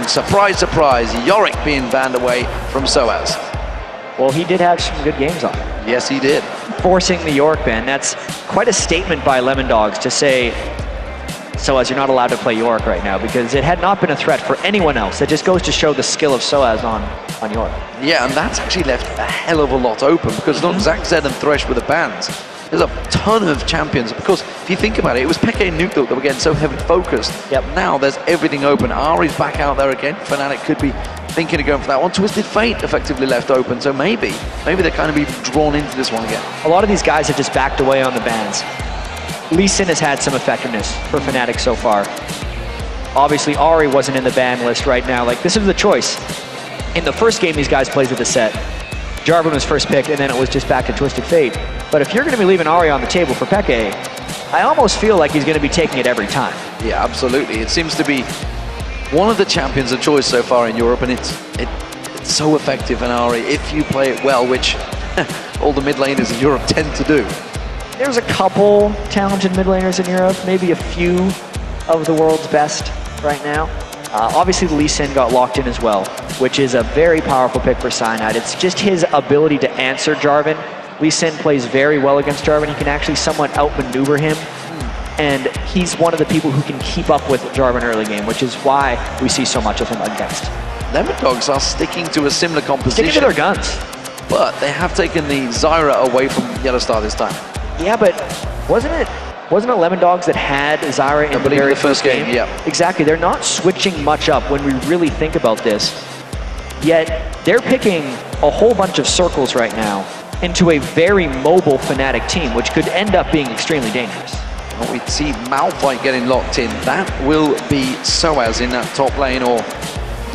And surprise, surprise, Yorick being banned away from sOAZ. Well, he did have some good games on it. Yes, he did. Forcing the Yorick ban, that's quite a statement by Lemondogs to say, sOAZ, you're not allowed to play Yorick right now, because it had not been a threat for anyone else. It just goes to show the skill of sOAZ on Yorick. Yeah, and that's actually left a hell of a lot open, because not xPeke and Thresh were the bans. There's a ton of champions, because if you think about it, it was Peke and Nukeduck that were getting so heavily focused. Yep. Now there's everything open. Ari's back out there again. Fnatic could be thinking of going for that one. Twisted Fate effectively left open, so maybe they're kind of being drawn into this one again. A lot of these guys have just backed away on the bans. Lee Sin has had some effectiveness for Fnatic so far. Obviously, Ari wasn't in the ban list right now. Like, this is the choice. In the first game these guys played with the set, Jarvan was first picked, and then it was just back to Twisted Fate. But if you're going to be leaving Ari on the table for Peke, I almost feel like he's going to be taking it every time. Yeah, absolutely. It seems to be one of the champions of choice so far in Europe, and it's so effective in Ari if you play it well, which all the mid laners in Europe tend to do. There's a couple talented mid laners in Europe, maybe a few of the world's best right now. Obviously, Lee Sin got locked in as well, which is a very powerful pick for Cyanide. It's just his ability to answer Jarvan. Lee Sin plays very well against Jarvan. He can actually somewhat outmaneuver him, and he's one of the people who can keep up with Jarvan early game, which is why we see so much of him against. Lemondogs are sticking to a similar composition. Sticking to their guns. But they have taken the Zyra away from YellOwStaR this time. Yeah, but wasn't it Lemondogs that had Zyra in the very first game? Yeah. Exactly. They're not switching much up when we really think about this. Yet they're picking a whole bunch of circles right now into a very mobile Fnatic team, which could end up being extremely dangerous. Well, we'd see Malphite getting locked in. That will be sOAZ in that top lane or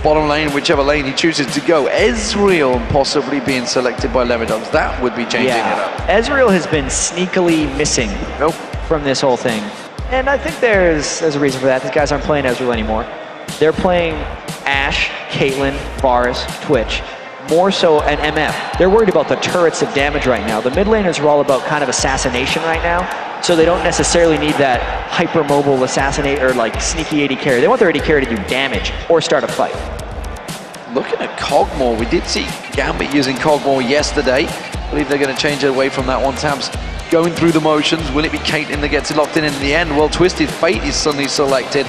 bottom lane, whichever lane he chooses to go. Ezreal possibly being selected by Lemondogs. That would be changing it up. Ezreal has been sneakily missing from this whole thing. And I think there's a reason for that. These guys aren't playing Ezreal anymore. They're playing Ashe, Caitlyn, Varus, Twitch. More so an MF. They're worried about the turrets of damage right now. The mid laners are all about kind of assassination right now, so they don't necessarily need that hyper-mobile assassinate or like sneaky AD carry. They want their AD carry to do damage or start a fight. Looking at Kog'Maw, we did see Gambit using Kog'Maw yesterday. I believe they're going to change it away from that one. Tabzz going through the motions. Will it be Caitlyn that gets it locked in the end? Well, Twisted Fate is suddenly selected.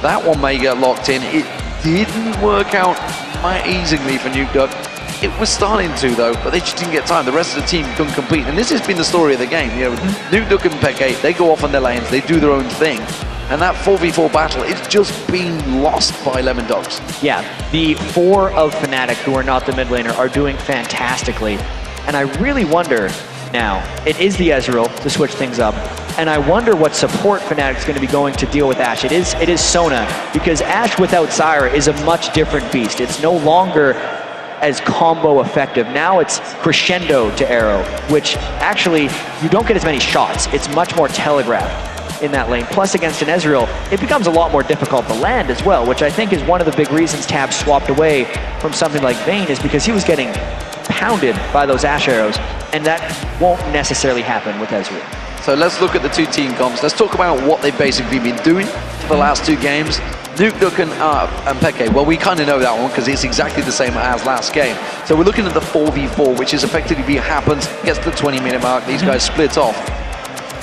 That one may get locked in. It didn't work out easily for Nukeduck. It was starting to, though, but they just didn't get time. The rest of the team couldn't compete, and this has been the story of the game. You know, Nukeduck and Peke, they go off on their lanes, they do their own thing, and that 4v4 battle is just being lost by Lemondogs. Yeah, the 4 of Fnatic, who are not the mid laner, are doing fantastically, and I really wonder now, it is the Ezreal to switch things up, and I wonder what support Fnatic's going to be going to deal with Ashe. It is Sona, because Ashe without Zyra is a much different beast. It's no longer as combo effective. Now it's crescendo to arrow, which actually, you don't get as many shots. It's much more telegraphed in that lane. Plus against an Ezreal, it becomes a lot more difficult to land as well, which I think is one of the big reasons Tabzz swapped away from something like Vayne, is because he was getting pounded by those Ashe arrows, and that won't necessarily happen with Ezreal. So let's look at the two team comps. Let's talk about what they've basically been doing for the last 2 games. Nukeduck and Peke, well, we kind of know that one because it's exactly the same as last game. So we're looking at the 4v4, which is effectively happens, gets to the 20-minute mark, these guys split off.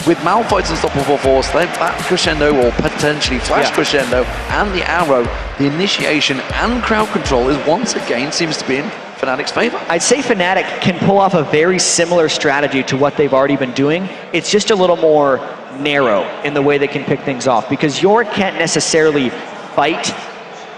With Malphite's Unstoppable Force, that crescendo or potentially flash crescendo and the arrow, the initiation and crowd control is once again seems to be in Fnatic's favor. I'd say Fnatic can pull off a very similar strategy to what they've already been doing. It's just a little more narrow in the way they can pick things off, because Yorick can't necessarily fight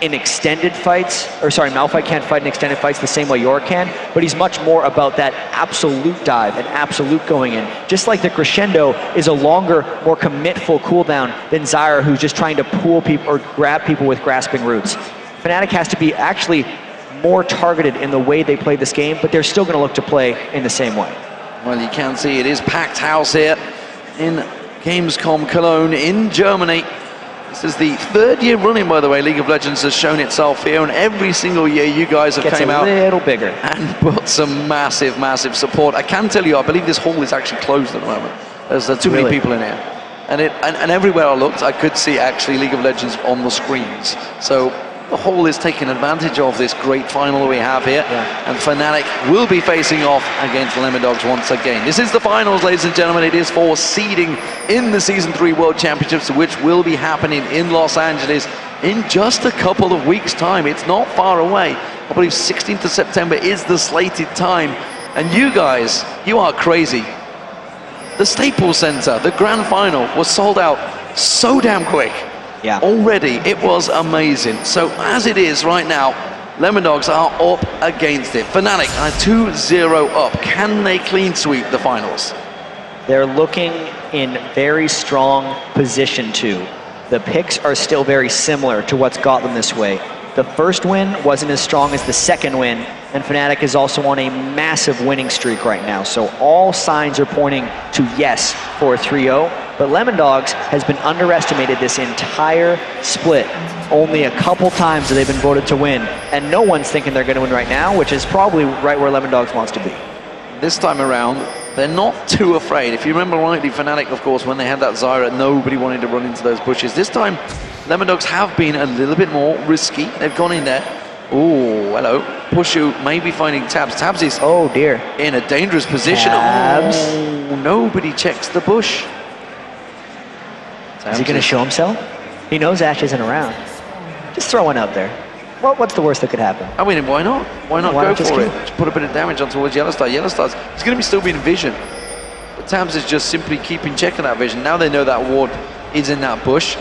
in extended fights, or sorry, Malphite can't fight in extended fights the same way Yorick can, but he's much more about that absolute dive and absolute going in. Just like the crescendo is a longer, more commitful cooldown than Zyra, who's just trying to pull people or grab people with grasping roots. Fnatic has to be actually more targeted in the way they play this game, but they're still going to look to play in the same way. Well, you can see it is packed house here in GamesCom Cologne in Germany. This is the 3rd year running, by the way. League of Legends has shown itself here, and every single year you guys have came out a little bigger and put some massive, massive support. I can tell you, I believe this hall is actually closed at the moment. There's too many people in here. And everywhere I looked, I could see actually League of Legends on the screens. So the whole is taking advantage of this great final that we have here. And Fnatic will be facing off against Lemondogs once again. This is the finals, ladies and gentlemen. It is for seeding in the Season 3 World Championships, which will be happening in Los Angeles in just a couple of weeks' time. It's not far away. I believe 16th of September is the slated time. And you guys, you are crazy. The Staples Center, the grand final, was sold out so damn quick. Already, it was amazing. So as it is right now, Lemondogs are up against it. Fnatic are 2-0 up. Can they clean sweep the finals? They're looking in very strong position to. The picks are still very similar to what's got them this way. The first win wasn't as strong as the second win, and Fnatic is also on a massive winning streak right now. So all signs are pointing to yes for 3-0, but Lemondogs has been underestimated this entire split. Only a couple times that they've been voted to win, and no one's thinking they're going to win right now, which is probably right where Lemondogs wants to be. This time around, they're not too afraid. If you remember rightly, Fnatic, of course, when they had that Zyra, nobody wanted to run into those bushes. This time, Lemondogs have been a little bit more risky. They've gone in there. Oh, hello. Puszu maybe finding Tabzz. Tabzz is in a dangerous position. Oh, nobody checks the bush. Is he going to show himself? He knows Ashe isn't around. Just throw one out there. Well, what's the worst that could happen? I mean, why not? Why not go for it? Just put a bit of damage on towards YellOwStaR. YellOwStar's he's going to be still being vision. But Tabzz is just simply keeping check on that vision. Now they know that ward is in that bush.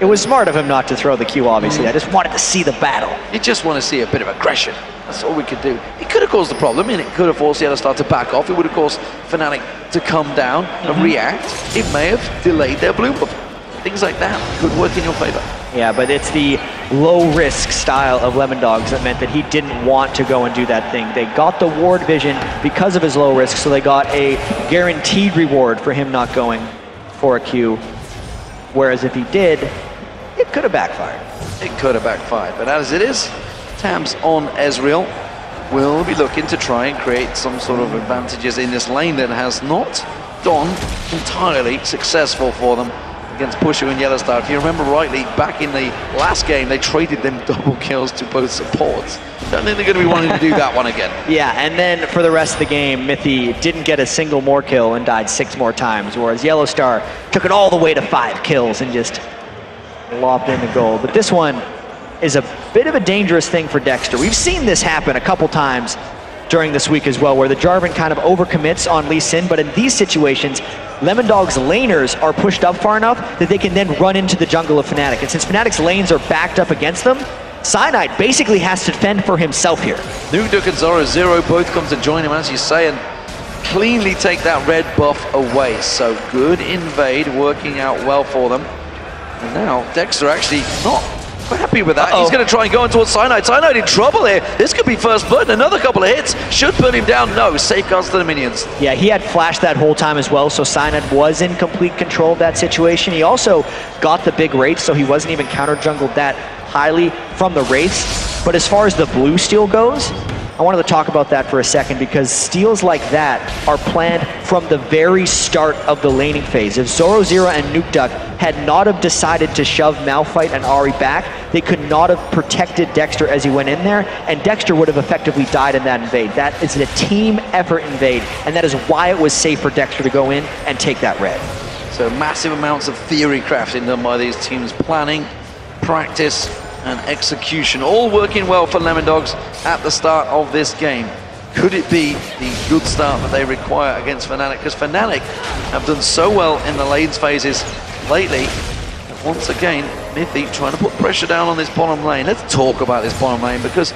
It was smart of him not to throw the Q, obviously. I just wanted to see the battle. You just want to see a bit of aggression. That's all we could do. It could have caused the problem, and it could have forced YellOwStaR to back off. It would have caused Fnatic to come down and react. It may have delayed their bloom up. Things like that could work in your favor. Yeah, but it's the low-risk style of Lemondogs that meant that he didn't want to go and do that thing. They got the ward vision because of his low risk, so they got a guaranteed reward for him not going for a Q. Whereas if he did, it could have backfired. It could have backfired, but as it is, Tabzz on Ezreal will be looking to try and create some sort of advantages in this lane that has not gone entirely successful for them against Puszu and YellOwStaR. If you remember rightly, back in the last game, they traded them double kills to both supports. Don't think they're going to be wanting to do that one again. Yeah, and then for the rest of the game, Mithy didn't get a single more kill and died 6 more times, whereas YellOwStaR took it all the way to 5 kills and just lopped in the goal. But this one is a bit of a dangerous thing for Dexter. We've seen this happen a couple times during this week as well, where the Jarvan kind of overcommits on Lee Sin, but in these situations, Lemondogs laners are pushed up far enough that they can then run into the jungle of Fnatic. And since Fnatic's lanes are backed up against them, Cyanide basically has to fend for himself here. Nukeduck and Zorozero both come to join him, as you say, and cleanly take that red buff away. So good invade, working out well for them. And now Dexter actually not quite happy with that. He's going to try and go in towards Cyanide. Cyanide in trouble here. This could be first blood. Another couple of hits should put him down. No, safeguards to the minions. Yeah, he had flash that whole time as well, so Cyanide was in complete control of that situation. He also got the big wraith, so he wasn't even counter jungled that highly from the wraiths. But as far as the blue steal goes, I wanted to talk about that for a second, because steals like that are planned from the very start of the laning phase. If Zorozero and Nukeduck had not have decided to shove Malphite and Ahri back, they could not have protected Dexter as he went in there, and Dexter would have effectively died in that invade. That is a team effort invade, and that is why it was safe for Dexter to go in and take that red. So massive amounts of theory crafting done by these teams, planning, practice, and execution, all working well for Lemondogs at the start of this game. Could it be the good start that they require against Fnatic? Because Fnatic have done so well in the lanes phases lately. And once again, Mithy trying to put pressure down on this bottom lane. Let's talk about this bottom lane, because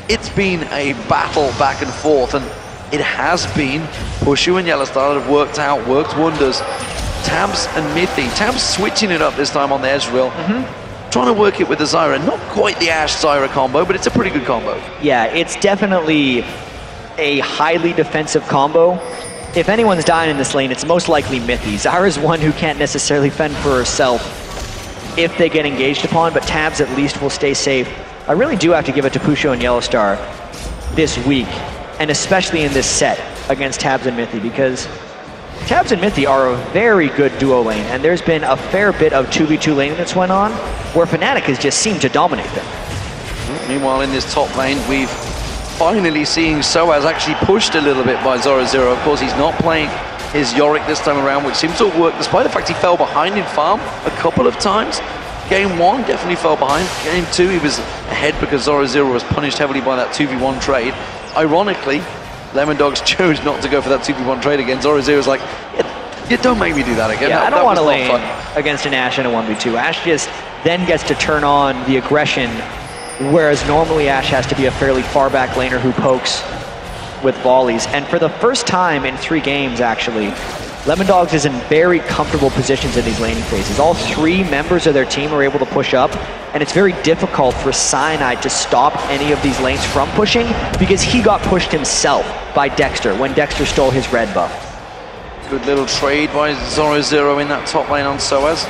it's been a battle back and forth, and it has been Puszu and YellOwStaR that have worked wonders. Tabzz and Mithy. Tabzz switching it up this time on the Ezreal. Trying to work it with the Zyra. Not quite the Ashe-Zyra combo, but it's a pretty good combo. Yeah, it's definitely a highly defensive combo. If anyone's dying in this lane, it's most likely Mithy. Zyra's one who can't necessarily fend for herself if they get engaged upon, but Tabzz at least will stay safe. I really do have to give it to Puszu and YellOwStaR this week, and especially in this set against Tabzz and Mithy, because Tabzz and Mithy are a very good duo lane, and there's been a fair bit of 2v2 laning that's went on, where Fnatic has just seemed to dominate them. Meanwhile, in this top lane, we've finally seen sOAZ actually pushed a little bit by Zorozero. Of course, he's not playing his Yorick this time around, which seems to have worked despite the fact he fell behind in farm a couple of times. Game 1 definitely fell behind. Game 2 he was ahead because Zorozero was punished heavily by that 2v1 trade. Ironically, Lemondogs chose not to go for that 2v1 trade again. Zorozero's like, yeah, don't make me do that again. Yeah, I don't want to lane against an Ashe in a 1v2. Ashe just then gets to turn on the aggression, whereas normally Ashe has to be a fairly far back laner who pokes with volleys. And for the first time in 3 games, actually, Lemondogs is in very comfortable positions in these laning phases. All 3 members of their team are able to push up, and it's very difficult for Cyanide to stop any of these lanes from pushing because he got pushed himself by Dexter when Dexter stole his red buff. Good little trade by Zorozero in that top lane on sOAZ.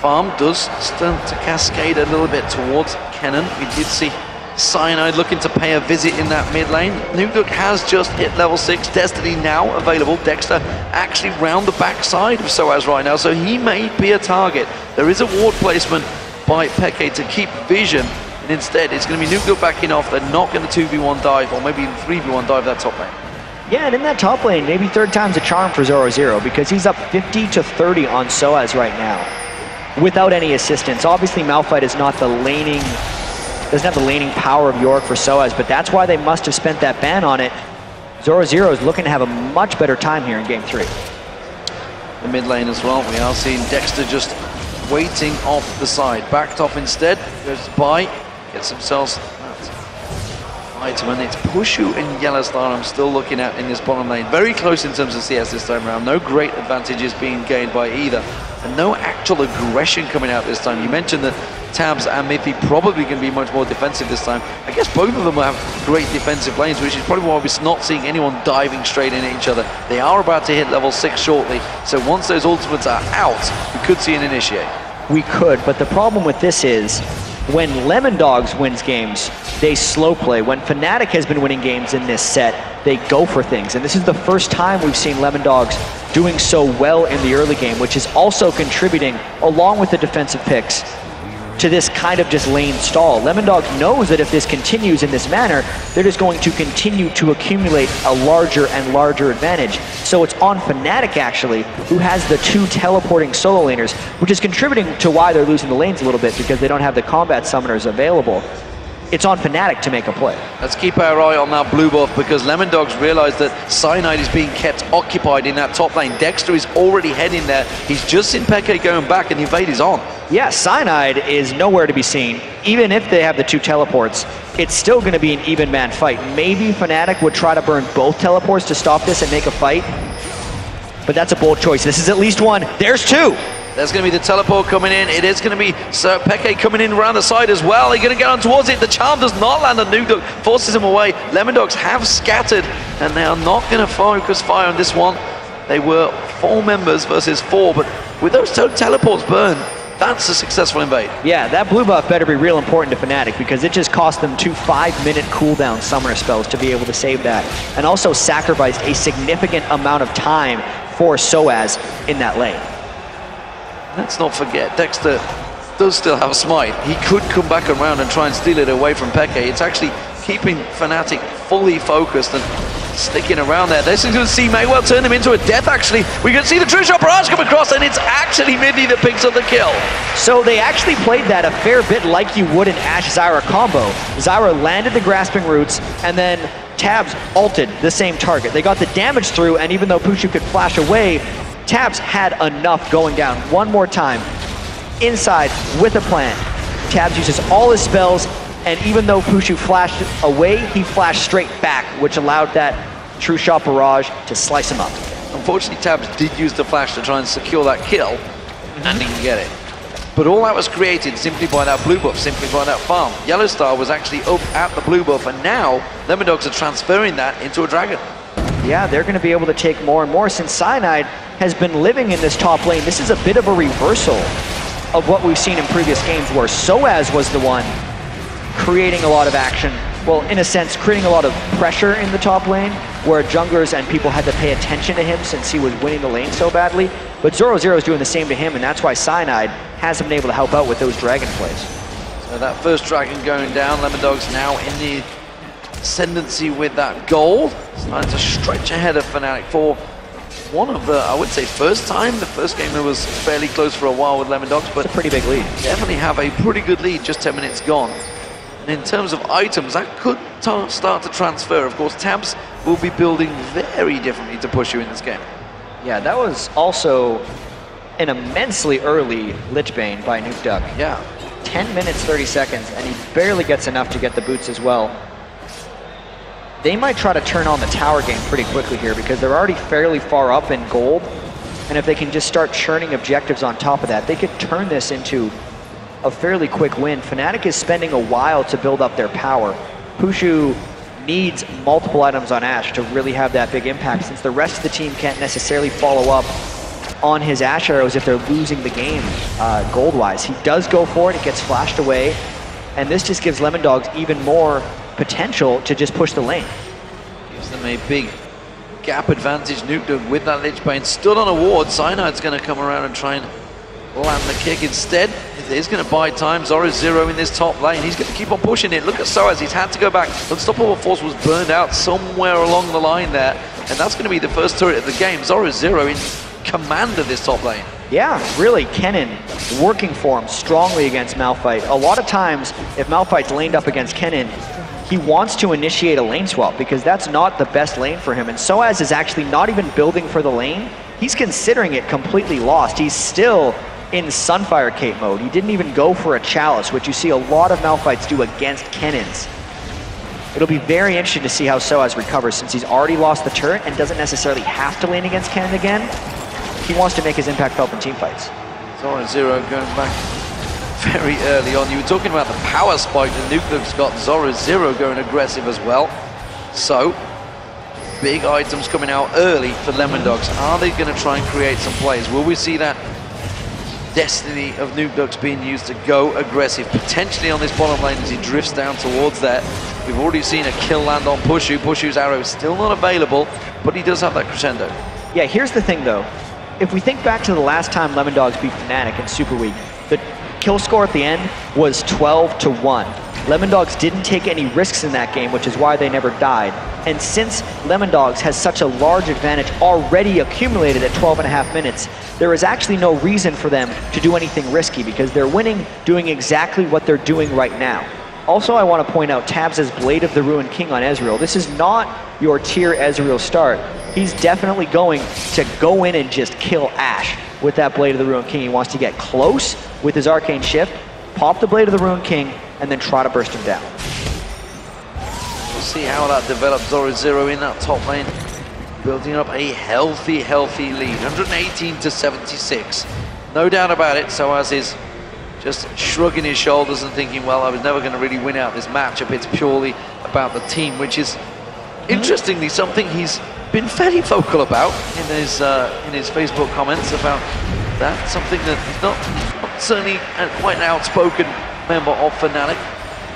Farm does start to cascade a little bit towards Kennen. We did see Cyanide looking to pay a visit in that mid lane. Nukeduck has just hit level 6. Destiny now available. Dexter actually round the backside of sOAZ right now, so he may be a target. There is a ward placement by xPeke to keep vision, and instead it's going to be Nukeduck backing off. They're not going to 2v1 dive, or maybe even 3v1 dive that top lane. Yeah, and in that top lane, maybe 3rd time's a charm for Zorozero because he's up 50-30 on sOAZ right now without any assistance. Obviously, Malphite is not the laning, doesn't have the laning power of Yorick for sOAZ, but that's why they must have spent that ban on it. Zorozero is looking to have a much better time here in Game 3. The mid lane as well, we are seeing Dexter just waiting off the side. Backed off instead, goes by, gets themselves item, and it's Puszu and YellOwStaR I'm still looking at in this bottom lane. Very close in terms of CS this time around. No great advantages being gained by either, and no actual aggression coming out this time. You mentioned that Tabzz and Mithy probably going to be much more defensive this time. I guess both of them will have great defensive lanes, which is probably why we're not seeing anyone diving straight into each other. They are about to hit level 6 shortly, so once those ultimates are out, we could see an initiate. We could, but the problem with this is when Lemondogs wins games, they slow play. When Fnatic has been winning games in this set, they go for things. And this is the first time we've seen Lemondogs doing so well in the early game, which is also contributing, along with the defensive picks, to this kind of just lane stall. Lemondogs knows that if this continues in this manner, they're just going to continue to accumulate a larger and larger advantage. So it's on Fnatic, actually, who has the 2 teleporting solo laners, which is contributing to why they're losing the lanes a little bit, because they don't have the combat summoners available. It's on Fnatic to make a play. Let's keep our eye on that blue buff, because Lemondogs realize that Cyanide is being kept occupied in that top lane. Dexter is already heading there. He's just seen xPeke going back, and the invade is on. Yeah, Cyanide is nowhere to be seen. Even if they have the 2 teleports, it's still going to be an even man fight. Maybe Fnatic would try to burn both teleports to stop this and make a fight, but that's a bold choice. This is at least 1. There's 2. There's going to be the teleport coming in. It is going to be xPeke coming in around the side as well. They're going to get on towards it. The charm does not land on Nukeduck, forces him away. Lemondogs have scattered, and they are not going to focus fire on this one. They were 4 members versus 4, but with those 2 teleports burned, that's a successful invade. Yeah, that blue buff better be real important to Fnatic, because it just cost them 2 5-minute cooldown summoner spells to be able to save that, and also sacrificed a significant amount of time for sOAZ in that lane. Let's not forget, Dexter does still have a smite. He could come back around and try and steal it away from xPeke. It's actually keeping Fnatic fully focused and sticking around there. This is going to see Maywell turn him into a death, actually. We can see the true shot barrage come across, and it's actually Mithy that picks up the kill. So they actually played that a fair bit like you would an Ashe-Zyra combo. Zyra landed the grasping roots, and then Tabzz ulted the same target. They got the damage through, and even though Puszu could flash away, Tabzz had enough going down one more time. Inside with a plant. Tabzz uses all his spells, and even though Puszu flashed away, he flashed straight back, which allowed that true shot barrage to slice him up. Unfortunately, Tabzz did use the flash to try and secure that kill, and didn't get it. But all that was created simply by that blue buff, simply by that farm. YellOwStaR was actually up at the blue buff, and now Lemondogs are transferring that into a dragon. Yeah, they're going to be able to take more and more since Cyanide has been living in this top lane. This is a bit of a reversal of what we've seen in previous games, where sOAZ was the one creating a lot of action. Well, in a sense, creating a lot of pressure in the top lane, where junglers and people had to pay attention to him since he was winning the lane so badly. But Zorozero is doing the same to him, and that's why Cyanide hasn't been able to help out with those dragon plays. So that first dragon going down, Lemondogs now in the ascendancy with that goal. Starting to stretch ahead of Fnatic for one of the, I would say, first time. The first game that was fairly close for a while with Lemondogs, but it's a pretty big lead. Definitely have a pretty good lead, just 10 minutes gone. And in terms of items, that could start to transfer. Of course, Tabzz will be building very differently to Puszu in this game. Yeah, that was also an immensely early Lichbane by Nukeduck. Yeah. 10 minutes, 30 seconds, and he barely gets enough to get the boots as well. They might try to turn on the tower game pretty quickly here because they're already fairly far up in gold. And if they can just start churning objectives on top of that, they could turn this into a fairly quick win. Fnatic is spending a while to build up their power. Puszu needs multiple items on Ashe to really have that big impact, since the rest of the team can't necessarily follow up on his Ashe arrows if they're losing the game gold-wise. He does go for it, it gets flashed away, and this just gives Lemondogs even more potential to just push the lane. Gives them a big gap advantage. Nukeduck with that Lichbane stood on a ward. Cyanide's going to come around and try and land the kick instead. It is going to buy time. Zorozero in this top lane. He's going to keep on pushing it. Look at sOAZ. He's had to go back. Unstoppable Force was burned out somewhere along the line there, and that's going to be the first turret of the game. Zorozero in command of this top lane. Yeah, really, Kennen working for him strongly against Malphite. A lot of times, if Malphite's laned up against Kennen, he wants to initiate a lane swap because that's not the best lane for him. And sOAZ is actually not even building for the lane. He's considering it completely lost. He's still in Sunfire Cape mode. He didn't even go for a Chalice, which you see a lot of Malphites do against Kennens. It'll be very interesting to see how sOAZ recovers, since he's already lost the turret and doesn't necessarily have to lane against Kennen again. He wants to make his impact felt in teamfights. Zorozero going back very early on. You were talking about the power spike that Nukeduck's got. Zorozero going aggressive as well. So, big items coming out early for Lemondogs. Are they going to try and create some plays? Will we see that destiny of Nukeduck's being used to go aggressive, potentially on this bottom lane as he drifts down towards there? We've already seen a kill land on Puszu. Puszu's arrow is still not available, but he does have that crescendo. Yeah, here's the thing though. If we think back to the last time Lemondogs beat Fnatic in Super Week, the kill score at the end was 12-1. Lemondogs didn't take any risks in that game, which is why they never died. And since Lemondogs has such a large advantage already accumulated at 12.5 minutes, there is actually no reason for them to do anything risky because they're winning doing exactly what they're doing right now. Also, I want to point out Tabz's Blade of the Ruined King on Ezreal. This is not your tier Ezreal start. He's definitely going to go in and just kill Ashe with that Blade of the Ruined King. He wants to get close with his Arcane Shift, pop the Blade of the Ruined King, and then try to burst him down. We'll see how that develops. Zorozero in that top lane, building up a healthy lead. 118-76. No doubt about it, sOAZ is just shrugging his shoulders and thinking, well, I was never going to really win out this matchup. It's purely about the team, which is, interestingly, something he's been fairly vocal about in his Facebook comments about that. Something that he's not certainly quite an outspoken member of Fnatic.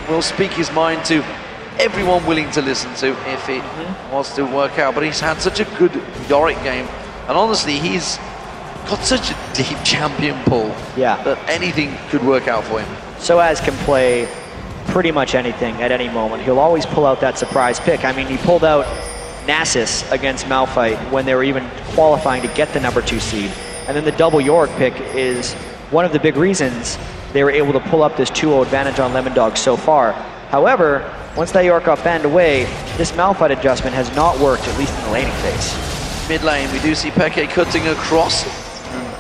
Will speak his mind to everyone willing to listen to if it wants to work out. But he's had such a good Yorick game, and honestly, he's got such a deep champion pool that anything could work out for him. sOAZ can play pretty much anything at any moment. He'll always pull out that surprise pick. I mean, he pulled out Nasus against Malphite when they were even qualifying to get the #2 seed. And then the double Yorick pick is one of the big reasons they were able to pull up this 2-0 advantage on Lemondogs so far. However, once that Yorick got banned away, this Malphite adjustment has not worked, at least in the laning phase. Mid lane, we do see xPeke cutting across.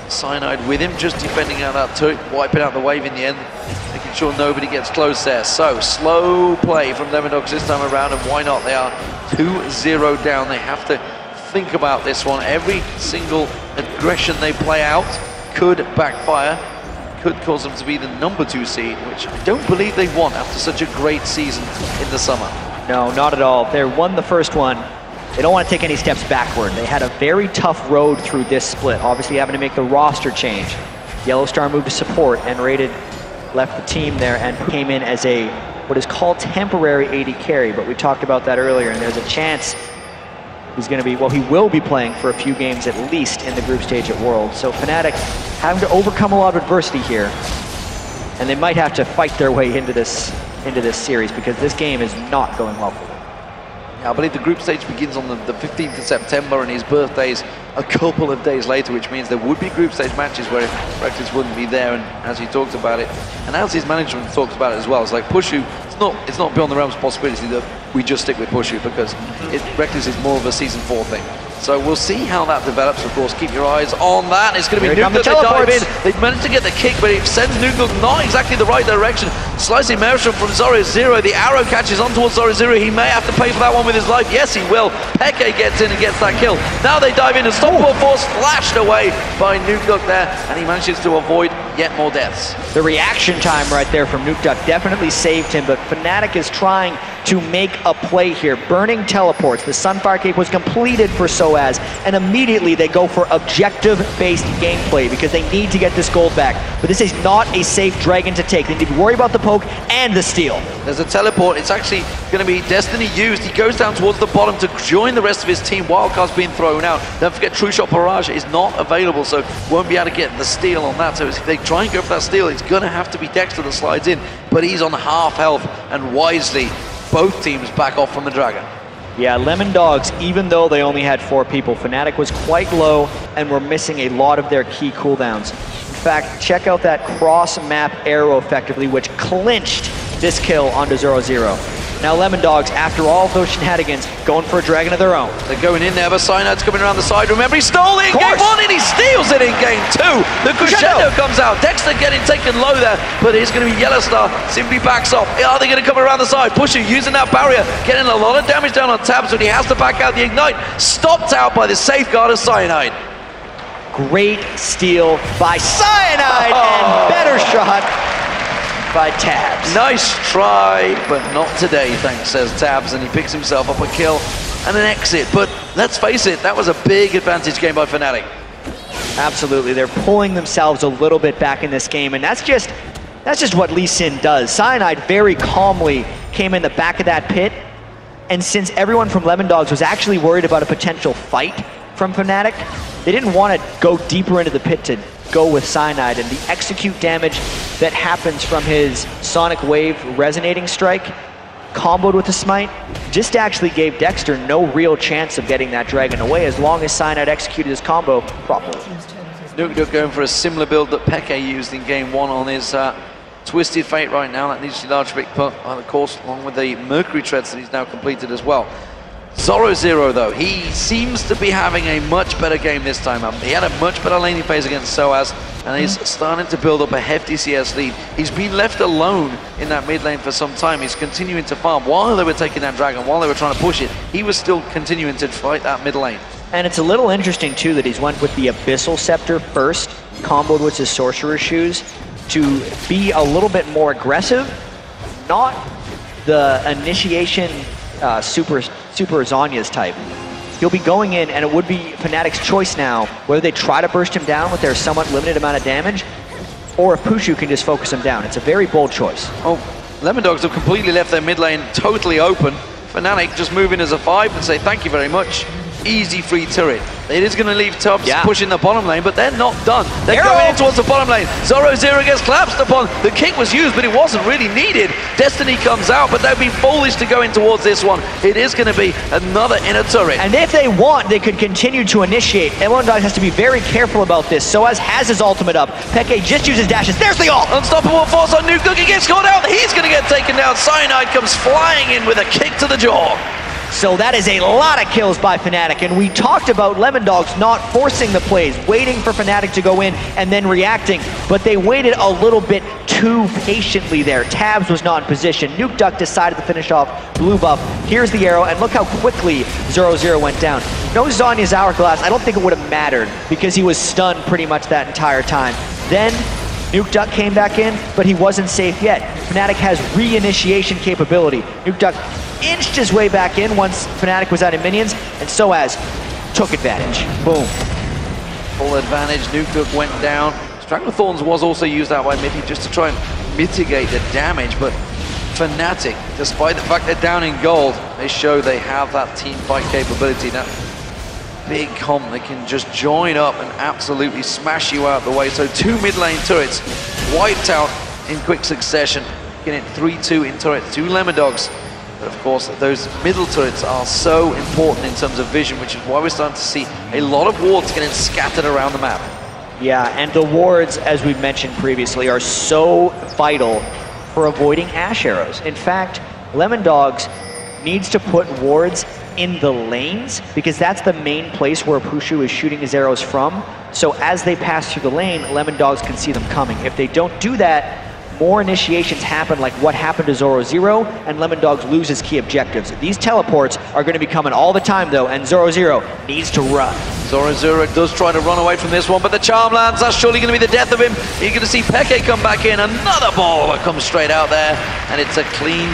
Cyanide with him, just defending out that turret, wiping out the wave in the end, making sure nobody gets close there. So, slow play from Lemondogs this time around, and why not? They are 2-0 down. They have to think about this one. Every single aggression they play out could backfire, could cause them to be the #2 seed, which I don't believe they want after such a great season in the summer. No, not at all. They won the first one. They don't want to take any steps backward. They had a very tough road through this split, obviously having to make the roster change. YellOwStaR moved to support, and Rated left the team there and came in as a what is called temporary AD carry, but we talked about that earlier, and there's a chance he's going to be, well, he will be playing for a few games at least in the group stage at Worlds. So Fnatic having to overcome a lot of adversity here. And they might have to fight their way into this series because this game is not going well for them. Yeah, I believe the group stage begins on the 15th of September, and his birthday's a couple of days later, which means there would be group stage matches where Reckless wouldn't be there, and as he talked about it, and as his management talked about it as well, it's like Puszu, it's not beyond the realms of possibility that we just stick with Puszu, because Reckless is more of a Season 4 thing. So we'll see how that develops, of course. Keep your eyes on that. It's going to be Nukeduck. They dive in. They've managed to get the kick, but it sends Nukeduck not exactly the right direction. Slicing Maelstrom from Zorozero. The arrow catches on towards Zorozero. He may have to pay for that one with his life. Yes, he will. xPeke gets in and gets that kill. Now they dive in. A stoppable force flashed away by Nukeduck there, and he manages to avoid yet more deaths. The reaction time right there from Nukeduck definitely saved him, but Fnatic is trying to make a play here. Burning teleports. The Sunfire Cape was completed for sOAZ, and immediately they go for objective-based gameplay because they need to get this gold back. But this is not a safe dragon to take. They need to worry about the poke and the steal. There's a teleport. It's actually going to be Destiny used. He goes down towards the bottom to join the rest of his team. Wildcard's being thrown out. Don't forget, True Shot Barrage is not available, so won't be able to get the steal on that. So if they try and go for that steal, it's going to have to be Dexter that slides in. But he's on half health, and wisely, both teams back off from the dragon. Yeah, Lemondogs, even though they only had 4 people, Fnatic was quite low and were missing a lot of their key cooldowns. In fact, check out that cross-map arrow effectively, which clinched this kill onto Zorozero. Now Lemondogs, after all of those shenanigans, going for a dragon of their own. They're going in there, but Cyanide's coming around the side. Remember, he stole it in game 1 and he steals it in game 2. The crescendo comes out. Dexter getting taken low there, but it's going to be YellOwStaR. Simply backs off. Are they going to come around the side? Puszu using that barrier, getting a lot of damage down on Tabzz, but he has to back out the ignite. Stopped out by the safeguard of Cyanide. Great steal by Cyanide and better shot by Tabzz. Nice try, but not today, thanks, says Tabzz, and he picks himself up a kill and an exit. But let's face it, that was a big advantage game by Fnatic. Absolutely, they're pulling themselves a little bit back in this game, and that's just what Lee Sin does. Cyanide very calmly came in the back of that pit, and since everyone from Lemondogs was actually worried about a potential fight from Fnatic, they didn't want to go deeper into the pit to go with Cyanide, and the execute damage that happens from his Sonic Wave resonating strike comboed with the smite just actually gave Dexter no real chance of getting that dragon away as long as Cyanide executed his combo properly. Nukeduck going for a similar build that xPeke used in game 1 on his Twisted Fate right now. That needs to be large pick, of course, along with the Mercury Treads that he's now completed as well. Zorozero, though, he seems to be having a much better game this time up. He had a much better laning phase against sOAZ, and he's starting to build up a hefty CS lead. He's been left alone in that mid lane for some time. He's continuing to farm. While they were taking that dragon, while they were trying to push it, he was still continuing to fight that mid lane. And it's a little interesting, too, that he's went with the Abyssal Scepter first, comboed with his Sorcerer's Shoes, to be a little bit more aggressive, not the initiation Super Zhonya's type. He'll be going in, and it would be Fnatic's choice now, whether they try to burst him down with their somewhat limited amount of damage, or if Puszu can just focus him down. It's a very bold choice. Oh, Lemondogs have completely left their mid lane totally open. Fnatic just move in as a 5 and say thank you very much. Easy free turret. It is going to leave Tabzz pushing the bottom lane, but they're not done. They're going in towards the bottom lane. Zorozero gets collapsed upon. The kick was used, but it wasn't really needed. Destiny comes out, but they'd be foolish to go in towards this one. It is going to be another inner turret. And if they want, they could continue to initiate. Lemondogs has to be very careful about this. sOAZ has his ultimate up. xPeke just uses dashes. There's the ult! Unstoppable force on Nukeduck. He gets caught out. He's going to get taken down. Cyanide comes flying in with a kick to the jaw. So that is a lot of kills by Fnatic, and we talked about Lemondogs not forcing the plays, waiting for Fnatic to go in and then reacting, but they waited a little bit too patiently there. Tabzz was not in position. Nukeduck decided to finish off blue buff. Here's the arrow, and look how quickly Zorozero went down. No Zhonya's Hourglass, I don't think it would have mattered because he was stunned pretty much that entire time. Then Nukeduck came back in, but he wasn't safe yet. Fnatic has re-initiation capability. Nukeduck inched his way back in once Fnatic was out of minions, and sOAZ took advantage. Boom. Full advantage. Nukeduck went down. Strangle Thorns was also used out by Mithy just to try and mitigate the damage, but Fnatic, despite the fact they're down in gold, they show they have that team fight capability. That big comp, they can just join up and absolutely smash you out the way. So 2 mid lane turrets wiped out in quick succession, getting it 3-2 in turret to Lemondogs. But of course, those middle turrets are so important in terms of vision, which is why we're starting to see a lot of wards getting scattered around the map. Yeah, and the wards, as we mentioned previously, are so vital for avoiding Ashe arrows. In fact, Lemondogs needs to put wards in the lanes, because that's the main place where Puszu is shooting his arrows from. So as they pass through the lane, Lemondogs can see them coming. If they don't do that, more initiations happen, like what happened to Zorozero, and Lemondogs loses key objectives. These teleports are going to be coming all the time, though, and Zorozero needs to run. Zorozero does try to run away from this one, but the charm lands. That's surely going to be the death of him. You're going to see xPeke come back in. Another ball that comes straight out there, and it's a clean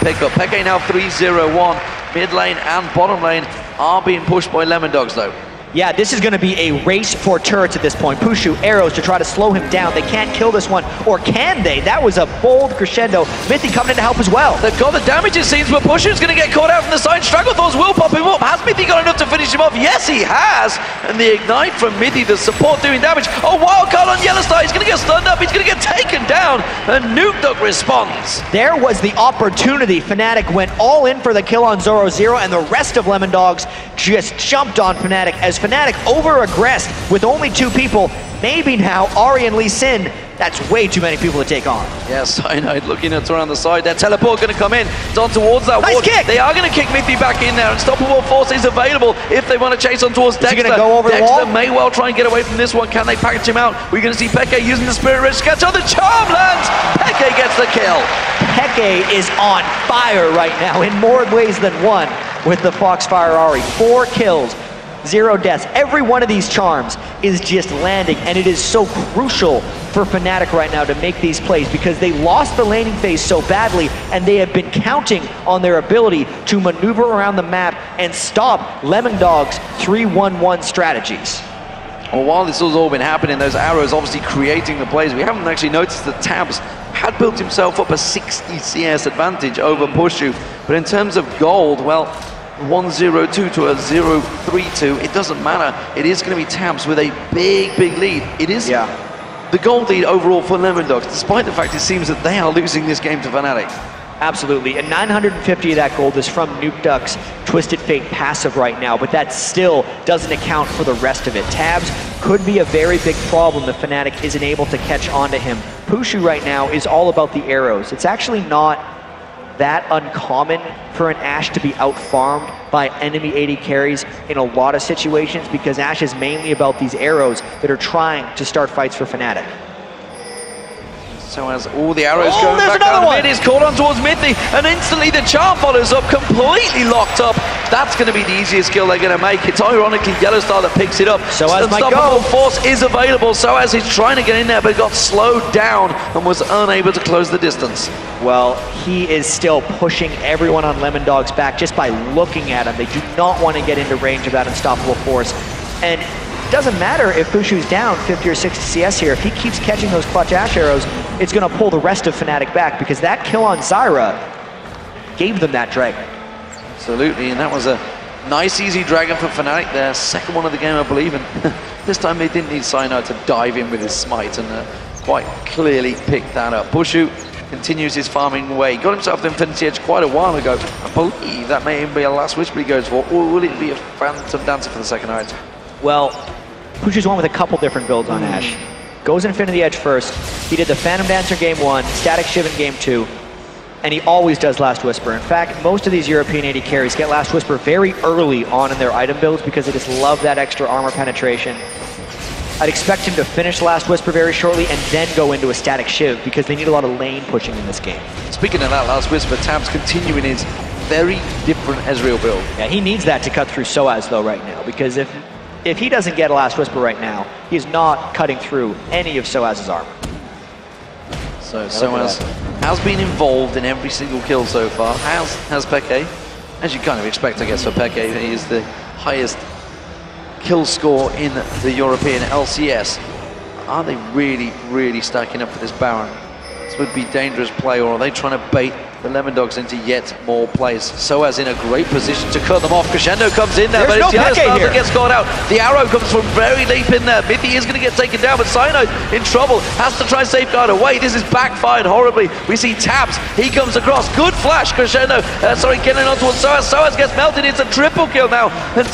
pickup. xPeke now 3-0-1. Mid lane and bottom lane are being pushed by Lemondogs, though. Yeah, this is going to be a race for turrets at this point. Puszu, arrows to try to slow him down. They can't kill this one, or can they? That was a bold crescendo. Mithy coming in to help as well. They've got the damage, it seems, but Pushu's going to get caught out from the side. Stragglethorns will pop him up. Has Mithy got enough to finish him off? Yes, he has. And the ignite from Mithy, the support doing damage. Oh, wild card on YellOwStaR. He's going to get stunned up. He's going to get taken down. And Nukeduck responds. There was the opportunity. Fnatic went all in for the kill on Zorozero, and the rest of Lemondogs just jumped on Fnatic as Fnatic over-aggressed with only 2 people. Maybe now Ari and Lee Sin. That's way too many people to take on. Yeah, Cyanide looking at around the side. Their teleport going to come in. It's on towards that nice ward. Kick. They are going to kick Mithy back in there. Unstoppable Force is available if they want to chase on towards Dexter. Is he going to go over the wall? May well try and get away from this one. Can they package him out? We're going to see xPeke using the Spirit Ridge to catch on the charm lands. xPeke gets the kill. xPeke is on fire right now in more ways than one with the Foxfire Ari. 4 kills. 0 deaths. Every one of these charms is just landing, and it is so crucial for Fnatic right now to make these plays, because they lost the laning phase so badly, and they have been counting on their ability to maneuver around the map and stop Lemondogs' 3-1-1 strategies. Well, while this has all been happening, those arrows obviously creating the plays, we haven't actually noticed that Tabzz had built himself up a 60 CS advantage over Puszu. But in terms of gold, well, 1-0-2 to a 0-3-2, it doesn't matter. It is going to be Tabzz with a big lead. It is the gold lead overall for Lemondogs, despite the fact it seems that they are losing this game to Fnatic. Absolutely, and 950 of that gold is from Nukeduck's Twisted Fate passive right now, but that still doesn't account for the rest of it. Tabzz could be a very big problem if Fnatic isn't able to catch on to him. Puszu right now is all about the arrows. It's actually not that uncommon for an Ashe to be out-farmed by enemy AD carries in a lot of situations, because Ashe is mainly about these arrows that are trying to start fights for Fnatic. So as all the arrows going back down mid, is caught on towards Mithy, and instantly the charm follows up, completely locked up. That's going to be the easiest kill they're going to make. It's ironically YellOwStaR that picks it up. sOAZ might go. Unstoppable Force is available. sOAZ is trying to get in there, but got slowed down and was unable to close the distance. Well, he is still pushing everyone on Lemondogs back just by looking at him. They do not want to get into range of that Unstoppable Force. And it doesn't matter if Pushu's down 50 or 60 CS here. If he keeps catching those clutch Ashe arrows, it's going to pull the rest of Fnatic back, because that kill on Zyra gave them that dragon. Absolutely, and that was a nice, easy dragon for Fnatic, their second one of the game, I believe. And this time they didn't need Cyanide to dive in with his smite, and quite clearly picked that up. Puszu continues his farming away. Got himself the Infinity Edge quite a while ago. I believe that may even be a last whisper he goes for, or will it be a Phantom Dancer for the second night? Well, Pushu's won with a couple different builds on Ashe. Goes Infinity Edge first. He did the Phantom Dancer game 1, Static Shiv in game 2, and he always does Last Whisper. In fact, most of these European AD carries get Last Whisper very early on in their item builds because they just love that extra armor penetration. I'd expect him to finish Last Whisper very shortly and then go into a Static Shiv, because they need a lot of lane pushing in this game. Speaking of that Last Whisper, Tabzz continuing his very different Ezreal build. Yeah, he needs that to cut through sOAZ though right now, because if he doesn't get a Last Whisper right now, he's not cutting through any of sOAZ's armor. So sOAZ has been involved in every single kill so far, has xPeke. As you kind of expect, I guess, for xPeke, he is the highest kill score in the European LCS. Are they really stacking up for this Baron? This would be dangerous play, or are they trying to bait the Lemondogs into yet more plays. sOAZ in a great position to cut them off. Crescendo comes in there, but it's YellOwStaR that gets caught out. The arrow comes from very deep in there. Mithy is going to get taken down, but Cyanide in trouble. Has to try and safeguard away. This is backfired horribly. We see Tabzz. He comes across. Good flash. Crescendo, getting on towards sOAZ. sOAZ gets melted. It's a triple kill now. And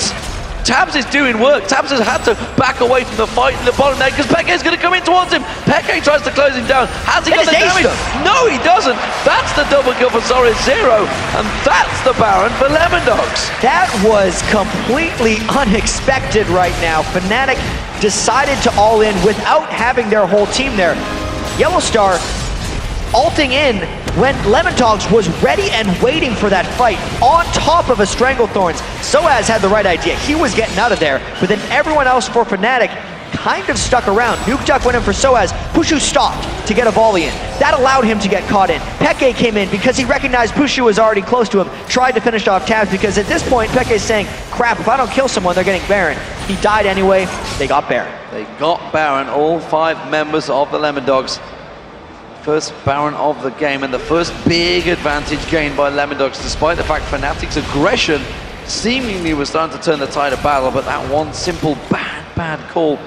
Tabzz is doing work. Tabzz has had to back away from the fight in the bottom there because xPeke is going to come in towards him. xPeke tries to close him down. Has he got the damage? No, he doesn't. That's the double kill for Zorozero, and that's the Baron for Lemondogs. That was completely unexpected right now. Fnatic decided to all in without having their whole team there. YellOwStaR ulting in when Lemondogs was ready and waiting for that fight on top of a Stranglethorns. sOAZ had the right idea. He was getting out of there, but then everyone else for Fnatic kind of stuck around. Nukeduck went in for sOAZ. Puszu stopped to get a volley in. That allowed him to get caught in. xPeke came in because he recognized Puszu was already close to him, tried to finish off Tabzz because at this point, xPeke is saying, crap, if I don't kill someone, they're getting Baron. He died anyway. They got Baron. They got Baron, all 5 members of the Lemondogs. First Baron of the game and the first big advantage gained by Lemondogs, despite the fact Fnatic's aggression seemingly was starting to turn the tide of battle, but that one simple bad call,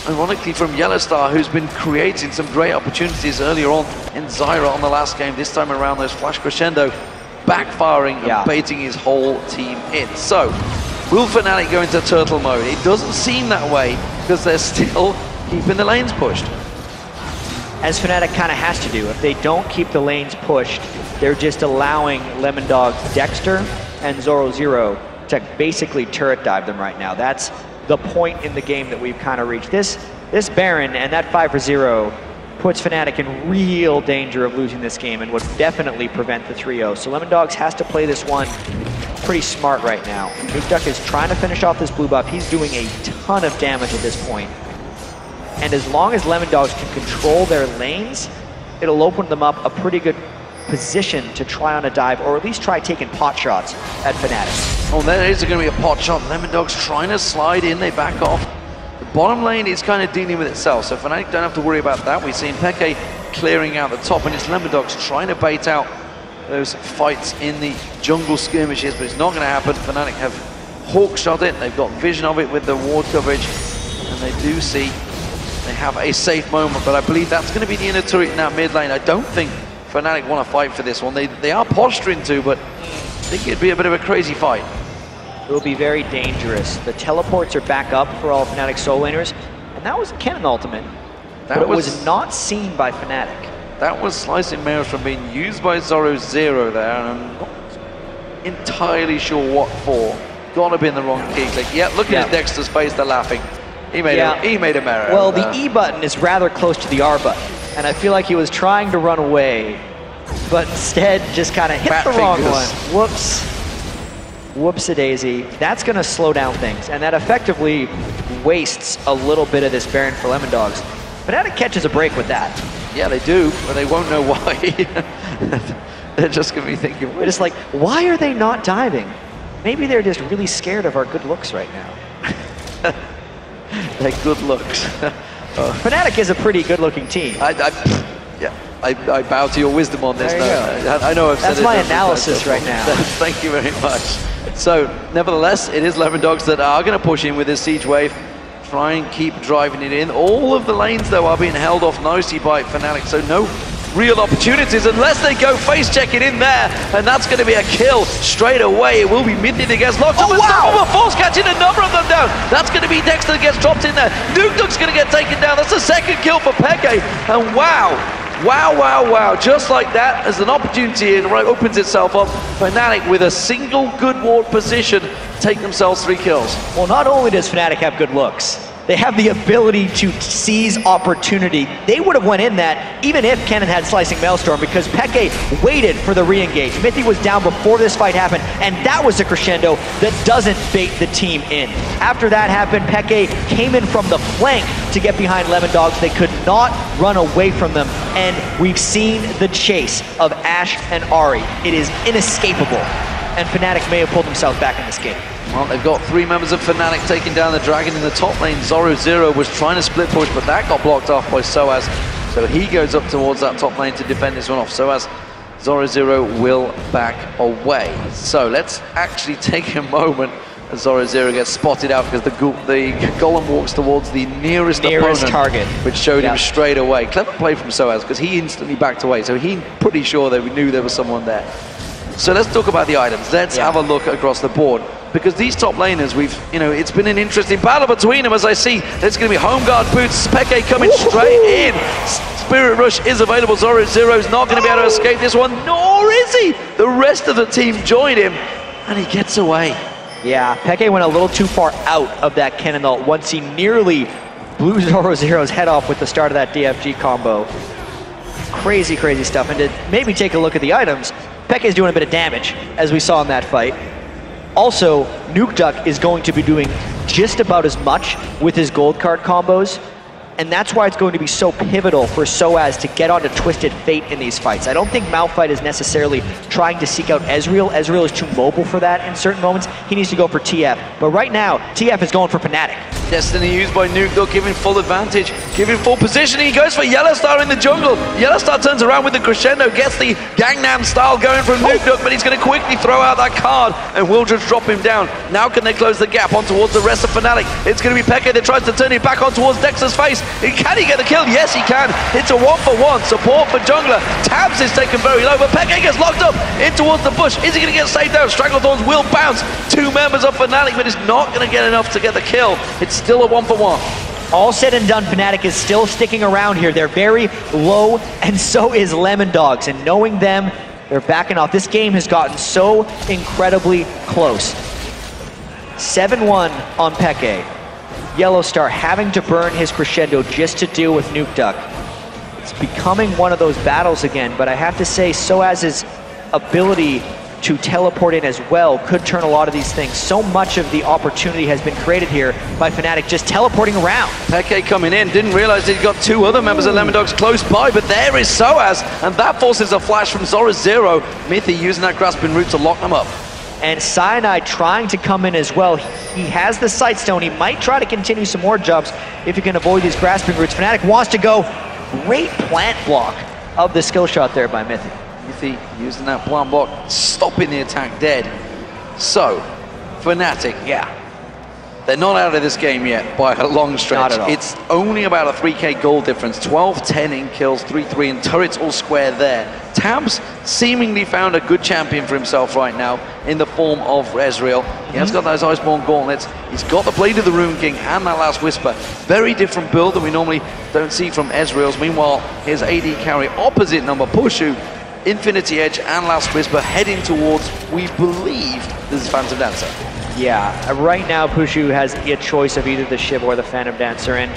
ironically from YellOwStaR, who's been creating some great opportunities earlier on in Zyra on the last game. This time around, those flash Crescendo backfiring and baiting his whole team in. So, will Fnatic go into turtle mode? It doesn't seem that way because they're still keeping the lanes pushed. As Fnatic kind of has to do. If they don't keep the lanes pushed, they're just allowing Lemondogs Dexter and Zorozero to basically turret dive them right now. That's the point in the game that we've kind of reached. This Baron and that 5-0 puts Fnatic in real danger of losing this game and would definitely prevent the 3-0. So Lemondogs has to play this one pretty smart right now. Nukeduck is trying to finish off this blue buff. He's doing a ton of damage at this point. And as long as Lemondogs can control their lanes, it'll open them up a pretty good position to try on a dive, or at least try taking pot shots at Fnatic. Oh, there is going to be a pot shot. Lemondogs trying to slide in, they back off. The bottom lane is kind of dealing with itself, so Fnatic don't have to worry about that. We've seen xPeke clearing out the top, and it's Lemondogs trying to bait out those fights in the jungle skirmishes, but it's not going to happen. Fnatic have hawk shot it, they've got vision of it with the ward coverage, and they do see they have a safe moment, but I believe that's going to be the inner turret in that mid lane. I don't think Fnatic want to fight for this one. They are posturing to, but I think it'd be a bit of a crazy fight. It will be very dangerous. The teleports are back up for all Fnatic soul laners, and that was a cannon ultimate, but it was not seen by Fnatic. That was slicing mirrors from being used by Zorozero there, and I'm not entirely sure what for. Gotta be in the wrong key click. Yeah, look at Dexter's face, they're laughing. He made a mirror. Well, the E button is rather close to the R button, and I feel like he was trying to run away, but instead just kind of hit the wrong one. Whoops. Whoops-a-daisy. That's going to slow down things, and that effectively wastes a little bit of this Baron for Lemondogs. Fnatic catches a break with that. Yeah, they do, but they won't know why. They're just going to be thinking... They're just like, why are they not diving? Maybe they're just really scared of our good looks right now. They're good looks. Fnatic is a pretty good-looking team. I bow to your wisdom on this. I know I've said That's my analysis right now. Thank you very much. So, nevertheless, it is Lemondogs that are going to push in with this siege wave. Try and keep driving it in. All of the lanes, though, are being held off nicely by Fnatic, so no real opportunities unless they go face checking in there, and that's going to be a kill straight away. It will be Mithy that gets locked up. Wow! Force catching a number of them down. That's going to be Dexter that gets dropped in there. Nukeduck's going to get taken down. That's the second kill for xPeke, and wow, just like that, as an opportunity opens itself up, Fnatic with a single good ward position take themselves 3 kills. Well, not only does Fnatic have good looks, they have the ability to seize opportunity. They would have went in that even if Cannon had Slicing Maelstrom, because xPeke waited for the re-engage. Mithy was down before this fight happened, and that was a crescendo that doesn't bait the team in. After that happened, xPeke came in from the flank to get behind Lemondogs. They could not run away from them, and we've seen the chase of Ashe and Ahri. It is inescapable, and Fnatic may have pulled themselves back in this game. Well, they've got 3 members of Fnatic taking down the Dragon in the top lane. Zorozero was trying to split push, but that got blocked off by sOAZ. So he goes up towards that top lane to defend this one off. sOAZ Zorozero will back away. So let's actually take a moment as Zorozero gets spotted out because the Golem walks towards the nearest opponent, target, which showed him straight away. Clever play from sOAZ because he instantly backed away, so he's pretty sure that we knew there was someone there. So let's talk about the items. Let's have a look across the board, because these top laners, it's been an interesting battle between them. As I see, there's going to be Home Guard boots, xPeke coming straight in. Spirit Rush is available. Zorozero's not going to be able to escape this one, nor is he. The rest of the team join him, and he gets away. Yeah, Peke went a little too far out of that cannon ult once he nearly blew Zorozero's head off with the start of that DFG combo. Crazy, crazy stuff. And to maybe take a look at the items, Peke's doing a bit of damage, as we saw in that fight. Also, Nukeduck is going to be doing just about as much with his gold card combos, and that's why it's going to be so pivotal for sOAZ to get onto Twisted Fate in these fights. I don't think Malphite is necessarily trying to seek out Ezreal. Ezreal is too mobile for that in certain moments. He needs to go for TF. But right now, TF is going for Fnatic. Destiny used by Nukeduck, giving full advantage, giving full positioning. He goes for YellOwStaR in the jungle. YellOwStaR turns around with the crescendo, gets the Gangnam style going from Nukeduck, but he's going to quickly throw out that card and will just drop him down. Now can they close the gap on towards the rest of Fnatic? It's going to be Peke that tries to turn it back on towards Dexter's face. Can he get the kill? Yes, he can. It's a 1-for-1. Support for jungler. Tabzz is taken very low, but Peke gets locked up in towards the bush. Is he going to get saved out? Stranglethorns will bounce. 2 members of Fnatic, but it's not going to get enough to get the kill. It's still a 1-for-1. All said and done, Fnatic is still sticking around here. They're very low, and so is Lemondogs. And knowing them, they're backing off. This game has gotten so incredibly close. 7-1 on Peke. YellOwStaR having to burn his crescendo just to deal with Nukeduck. It's becoming one of those battles again, but I have to say sOAZ's ability to teleport in as well could turn a lot of these things. So much of the opportunity has been created here by Fnatic just teleporting around. Peke coming in, didn't realize he'd got 2 other members of Lemondogs close by, but there is sOAZ, and that forces a flash from Zorozero. Mithy using that grasping route to lock them up. And Cyanide trying to come in as well. He has the Sightstone. He might try to continue some more jumps if he can avoid these grasping routes. Fnatic wants to go. Great plant block of the skill shot there by Mithy. Mithy using that plant block, stopping the attack dead. So, Fnatic, they're not out of this game yet by a long stretch. Not at all. It's only about a 3k goal difference. 12-10 in kills, 3-3 in turrets all square there. Tabzz seemingly found a good champion for himself right now in the form of Ezreal. He has got those Iceborne gauntlets. He's got the Blade of the Rune King and that Last Whisper. Very different build that we normally don't see from Ezreal's. Meanwhile, his AD carry opposite number, Puszu, Infinity Edge and Last Whisper heading towards, we believe, this is Phantom Dancer. Yeah, right now Puszu has a choice of either the Shiv or the Phantom Dancer, and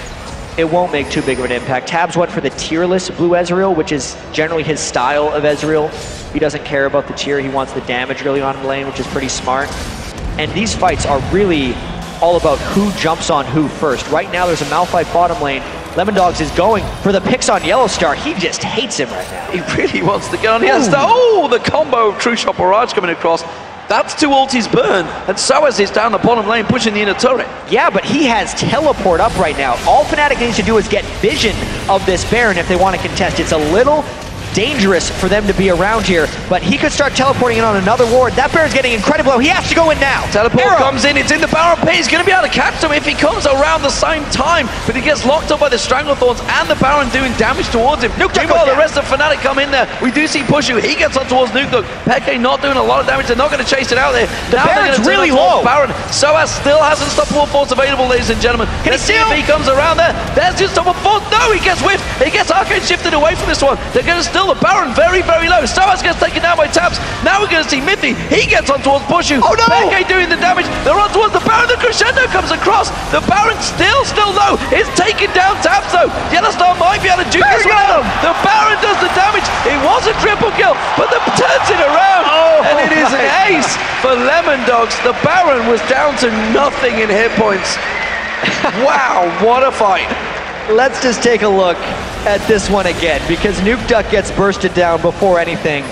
it won't make too big of an impact. Tabzz went for the tierless blue Ezreal, which is generally his style of Ezreal. He doesn't care about the tier, he wants the damage really on the lane, which is pretty smart. And these fights are really all about who jumps on who first. Right now there's a Malphite bottom lane. Lemondogs is going for the picks on YellOwStaR. He just hates him right now. He really wants to get on YellOwStaR. Oh, the combo of True Shot Barrage coming across. That's 2 ultis burned, and sOAZ is down the bottom lane pushing the inner turret. Yeah, but he has teleport up right now. All Fnatic needs to do is get vision of this Baron if they want to contest. It's a little dangerous for them to be around here, but he could start teleporting in on another ward. That Baron's getting incredible low. He has to go in now. Teleport comes in. It's in the Baron pit. He's going to be able to catch them if he comes around the same time, but he gets locked up by the Stranglethorns and the Baron doing damage towards him. Meanwhile, the rest of Fnatic come in there. We do see Puszu. He gets on towards Nukeduck. Peke not doing a lot of damage. They're not going to chase it out there. The Baron's really low. Baron. sOAZ still has unstoppable force available, ladies and gentlemen. Can he steal? If he comes around there, there's just unstoppable force. No, he gets whiffed. He gets arcane shifted away from this one. They're going to steal the Baron very low. sOAZ gets taken down by Tabzz. Now we're going to see Mithy. He gets on towards Puszu. Oh no! Peke doing the damage. They're on towards the Baron. The crescendo comes across. The Baron still low. It's taking down Tabzz though. YellOwStaR might be able to juke this one out. The Baron does the damage. It was a triple kill, but the turns it around. And it is an ace for Lemondogs. The Baron was down to nothing in hit points. Wow, what a fight. Let's just take a look at this one again, because Nukeduck gets bursted down before anything.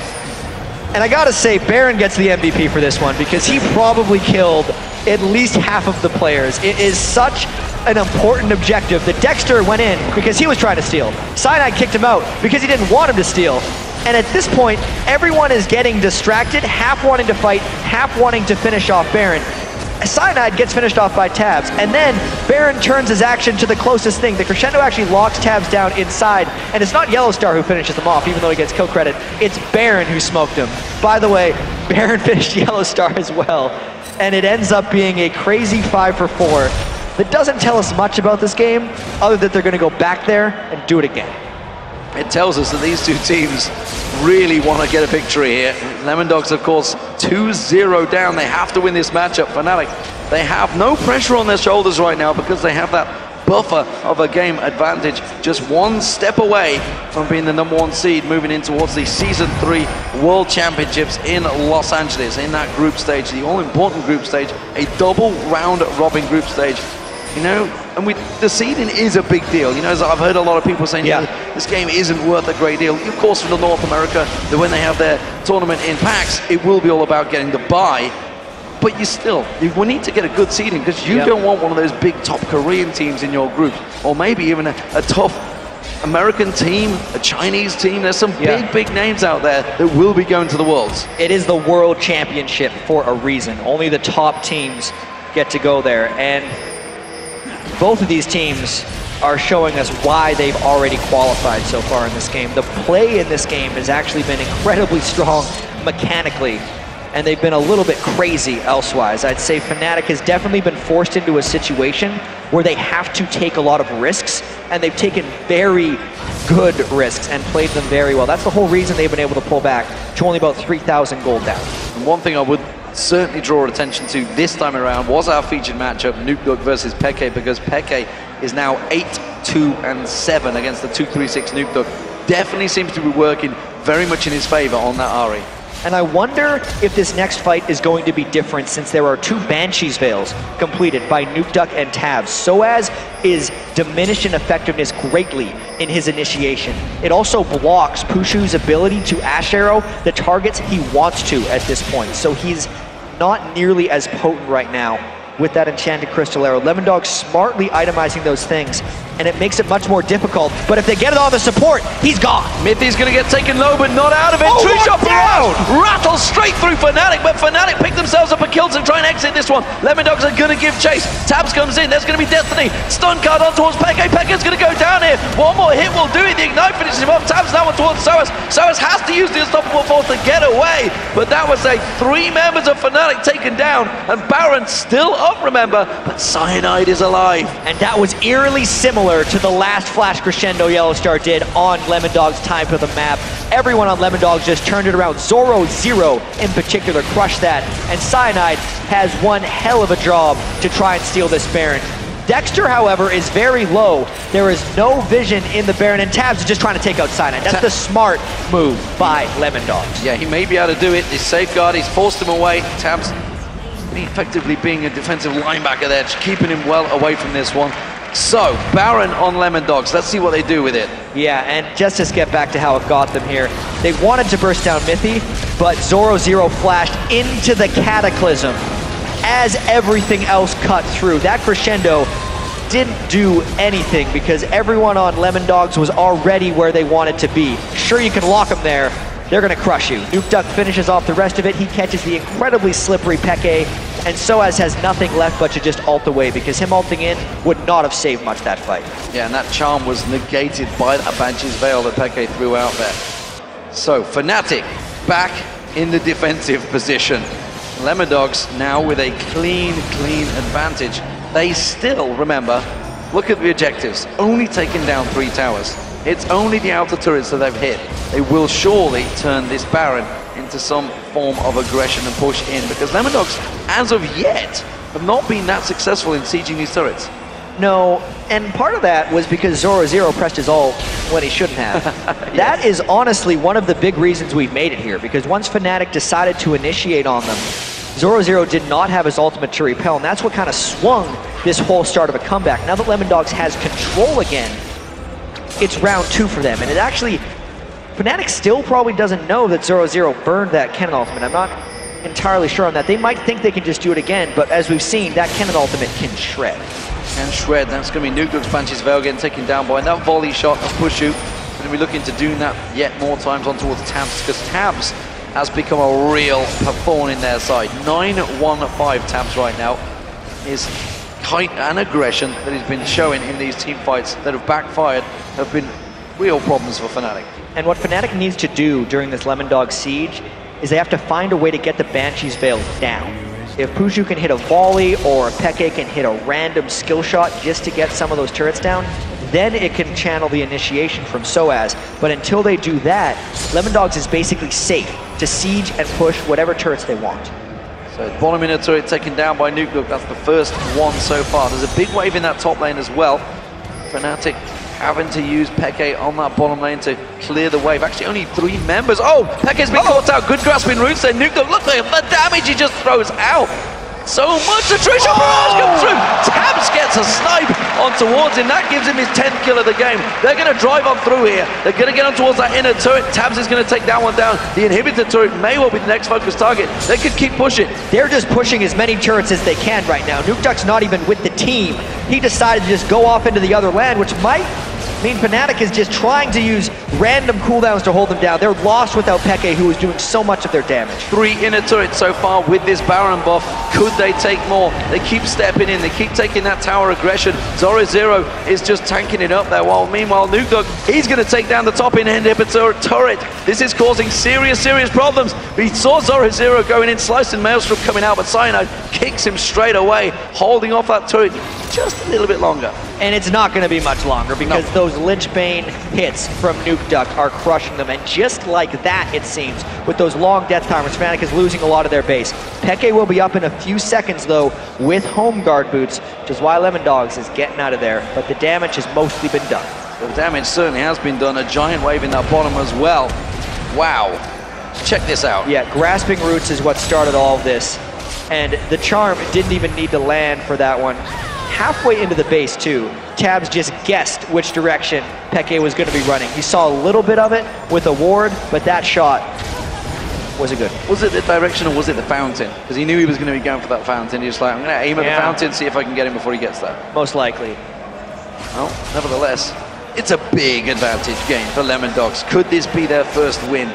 And I gotta say, Baron gets the MVP for this one, because he probably killed at least half of the players. It is such an important objective. The Dexter went in because he was trying to steal. Cyanide kicked him out because he didn't want him to steal. And at this point, everyone is getting distracted, half wanting to fight, half wanting to finish off Baron. Cyanide gets finished off by Tabzz, and then Baron turns his action to the closest thing. The Crescendo actually locks Tabzz down inside, and it's not YellOwStaR who finishes him off, even though he gets kill credit. It's Baron who smoked him. By the way, Baron finished YellOwStaR as well, and it ends up being a crazy 5-for-4 that doesn't tell us much about this game, other than they're going to go back there and do it again. It tells us that these two teams really want to get a victory here. Lemondogs, of course, 2-0 down. They have to win this matchup. Fnatic, they have no pressure on their shoulders right now because they have that buffer of a game advantage, just one step away from being the #1 seed, moving in towards the Season 3 World Championships in Los Angeles, in that group stage, the all-important group stage, a double round-robin group stage. You know, and the seeding is a big deal. You know, as I've heard a lot of people saying, yeah, this game isn't worth a great deal. Of course, for North America, that when they have their tournament in PAX, it will be all about getting the bye. But we need to get a good seeding because you don't want one of those big top Korean teams in your group, or maybe even a tough American team, a Chinese team. There's some big names out there that will be going to the Worlds. It is the World Championship for a reason. Only the top teams get to go there, and both of these teams are showing us why they've already qualified so far in this game. The play in this game has actually been incredibly strong mechanically, and they've been a little bit crazy elsewise. I'd say Fnatic has definitely been forced into a situation where they have to take a lot of risks, and they've taken very good risks and played them very well. That's the whole reason they've been able to pull back to only about 3,000 gold down. And one thing I would certainly draw attention to this time around was our featured matchup, Nukeduck versus xPeke, because xPeke is now 8-2-7 against the 2-3-6 Nukeduck. Definitely seems to be working very much in his favor on that Ahri. And I wonder if this next fight is going to be different, since there are 2 Banshees Veils completed by Nukeduck and Tabzz. sOAZ is diminished in effectiveness greatly in his initiation. It also blocks Puszu's ability to Ash Arrow the targets he wants to at this point. So he's not nearly as potent right now with that Enchanted Crystal Arrow. Lemondogs smartly itemizing those things, and it makes it much more difficult. But if they get it on the support, he's gone. Mithy's going to get taken low, but not out of it. True shot down! Rattles straight through Fnatic, but Fnatic pick themselves up a kill to try and exit this one. Lemondogs are going to give chase. Tabzz comes in. There's going to be Destiny. Stun card on towards xPeke. xPeke's going to go down here. One more hit will do it. The Ignite finishes him off. Tabzz now towards sOAZ. sOAZ has to use the Unstoppable Force to get away, but that was 3 members of Fnatic taken down, and Baron still up, remember, but Cyanide is alive. And that was eerily similar to the last Flash Crescendo YellOwStaR did on Lemondogs' time to the map. Everyone on Lemondogs just turned it around. Zorozero in particular crushed that, and Cyanide has one hell of a job to try and steal this Baron. Dexter, however, is very low. There is no vision in the Baron, and Tabzz is just trying to take out Cyanide. That's the smart move by Lemondogs. Yeah, he may be able to do it. He's safeguard, he's forced him away. Tabzz effectively being a defensive linebacker there, just keeping him well away from this one. So, Baron on Lemondogs. Let's see what they do with it. Yeah, and just to get back to how it got them here, they wanted to burst down Mithy, but Zorozero flashed into the Cataclysm as everything else cut through. That Crescendo didn't do anything because everyone on Lemondogs was already where they wanted to be. Sure, you can lock them there. They're going to crush you. Nukeduck finishes off the rest of it. He catches the incredibly slippery xPeke, and sOAZ has nothing left but to just ult away, because him ulting in would not have saved much that fight. Yeah, and that charm was negated by a Banshee's Veil that xPeke threw out there. So, Fnatic back in the defensive position. Lemondogs now with a clean advantage. They still, remember, look at the objectives, only taking down 3 towers. It's only the outer turrets that they've hit. They will surely turn this Baron into some form of aggression and push in, because Lemondogs, as of yet, have not been that successful in sieging these turrets. No, and part of that was because Zorozero pressed his ult when he shouldn't have. Yes. That is honestly one of the big reasons we've made it here, because once Fnatic decided to initiate on them, Zorozero did not have his ultimate to repel, and that's what kind of swung this whole start of a comeback. Now that Lemondogs has control again, it's round 2 for them, and it actually, Fnatic still probably doesn't know that Zorozero burned that Cannon ultimate. I'm not entirely sure on that. They might think they can just do it again, but as we've seen, that Cannon ultimate can shred. and shred. That's going to be Nukeduck's Banshee's Veil getting taken down by that volley shot of Puszu. Going to be looking to do that yet more times on towards Tabzz, because Tabzz has become a real thorn in their side. 9-1-5 Tabzz right now. His height and aggression that he's been showing in these team fights that have backfired have been real problems for Fnatic. And what Fnatic needs to do during this Lemondogs siege is they have to find a way to get the Banshee's Veil down. If Puszu can hit a volley or xPeke can hit a random skill shot just to get some of those turrets down, then it can channel the initiation from sOAZ. But until they do that, Lemondogs is basically safe to siege and push whatever turrets they want. So bottom inner turret taken down by Nukeduck. That's the first one so far. There's a big wave in that top lane as well. Fnatic having to use xPeke on that bottom lane to clear the wave. Actually, only 3 members. Oh, xPeke's been caught out. Good grasping roots there. Nukeduck, look at the damage he just throws out. So much attrition. Barrage comes through. Tabzz gets a snipe on towards him. That gives him his 10th kill of the game. They're going to drive on through here. They're going to get on towards that inner turret. Tabzz is going to take that one down. The inhibitor turret may well be the next focus target. They could keep pushing. They're just pushing as many turrets as they can right now. Nukeduck's not even with the team. He decided to just go off into the other land, which might mean Fnatic is just trying to use random cooldowns to hold them down. They're lost without xPeke, who is doing so much of their damage. 3 inner turrets so far with this Baron buff. Could they take more? They keep stepping in. They keep taking that tower aggression. Zorozero is just tanking it up there. While meanwhile, Nukeduck, he's going to take down the top inhibitor turret. This is causing serious problems. We saw Zorozero going in, slicing Maelstrom coming out, but Cyanide kicks him straight away, holding off that turret just a little bit longer. And it's not going to be much longer because those Lynchbane hits from Nukeduck are crushing them. And just like that, it seems, with those long death timers, Fnatic is losing a lot of their base. xPeke will be up in a few seconds, though, with home guard boots, which is why Lemondogs is getting out of there. But the damage has mostly been done. The damage certainly has been done. A giant wave in that bottom as well. Wow. Check this out. Yeah, grasping roots is what started all of this. And the charm didn't even need to land for that one. Halfway into the base, too, Tabzz just guessed which direction xPeke was going to be running. He saw a little bit of it with a ward, but that shot wasn't good. Was it the direction or was it the fountain? Because he knew he was going to be going for that fountain. He was like, I'm going to aim at the fountain, see if I can get him before he gets there. Most likely. Well, nevertheless, it's a big advantage game for Lemondogs. Could this be their first win?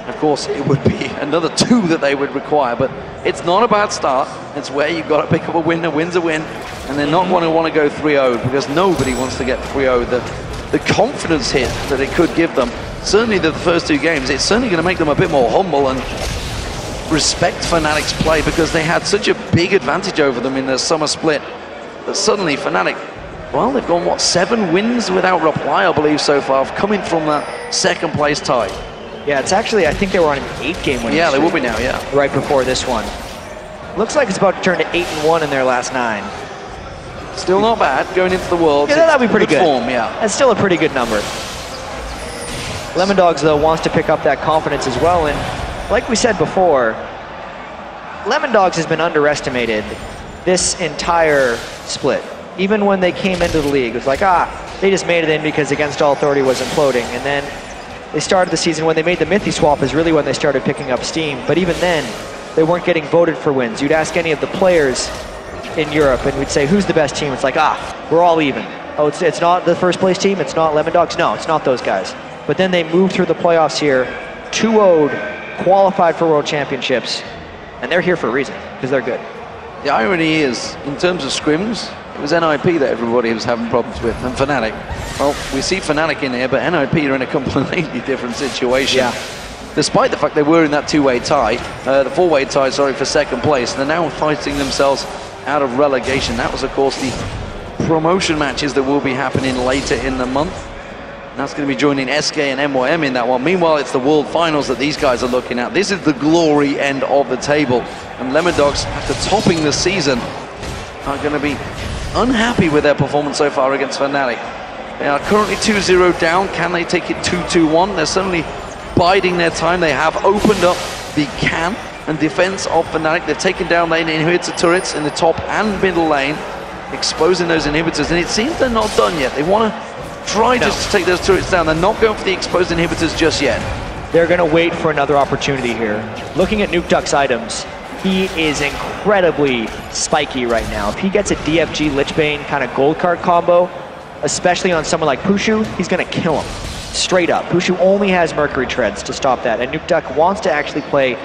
Of course, it would be another 2 that they would require, but it's not a bad start. It's where you've got to pick up a win. A win's a win, and they're not going to want to go 3-0 because nobody wants to get 3-0. The confidence hit that it could give them, certainly the first 2 games, it's certainly going to make them a bit more humble and respect Fnatic's play because they had such a big advantage over them in their summer split that suddenly Fnatic, well, they've gone, what, 7 wins without reply, I believe, so far, coming from that 2nd place tie. Yeah, it's actually, I think they were on an 8-game winning streak. Yeah, they will be now, right before this one. Looks like it's about to turn to 8-1 in their last 9. Still not bad, going into the Worlds. Yeah, that'd be pretty good. Form, yeah. That's still a pretty good number. Lemondogs, though, wants to pick up that confidence as well, and like we said before, Lemondogs has been underestimated this entire split. Even when they came into the league, it was like, they just made it in because Against All Authority was imploding, and then they started the season when they made the Mithy swap is really when they started picking up steam. But even then, they weren't getting voted for wins. You'd ask any of the players in Europe and we'd say, who's the best team? It's like, we're all even. Oh, it's not the first place team? It's not Lemondogs? No, it's not those guys. But then they moved through the playoffs here, 2-0'd, qualified for World Championships, and they're here for a reason, because they're good. The irony is, in terms of scrims, it was NIP that everybody was having problems with, and Fnatic. Well, we see Fnatic in here, but NIP are in a completely different situation. Yeah. Despite the fact they were in that 2-way tie, the 4-way tie, sorry, for 2nd place, they're now fighting themselves out of relegation. That was, of course, the promotion matches that will be happening later in the month. And that's going to be joining SK and MYM in that one. Meanwhile, it's the World Finals that these guys are looking at. This is the glory end of the table. And Lemondogs, after topping the season, are going to be unhappy with their performance so far against Fnatic. They are currently 2-0 down. Can they take it 2-2-1? They're certainly biding their time. They have opened up the can and defense of Fnatic. They've taken down lane inhibitor turrets in the top and middle lane, exposing those inhibitors. And it seems they're not done yet. They want to try just to take those turrets down. They're not going for the exposed inhibitors just yet. They're going to wait for another opportunity here. Looking at Nukeduck's items, he is incredibly spiky right now. If he gets a DFG Lichbane kind of gold card combo, especially on someone like Puszu, he's gonna kill him. Straight up. Puszu only has Mercury Treads to stop that, and Nukeduck wants to actually play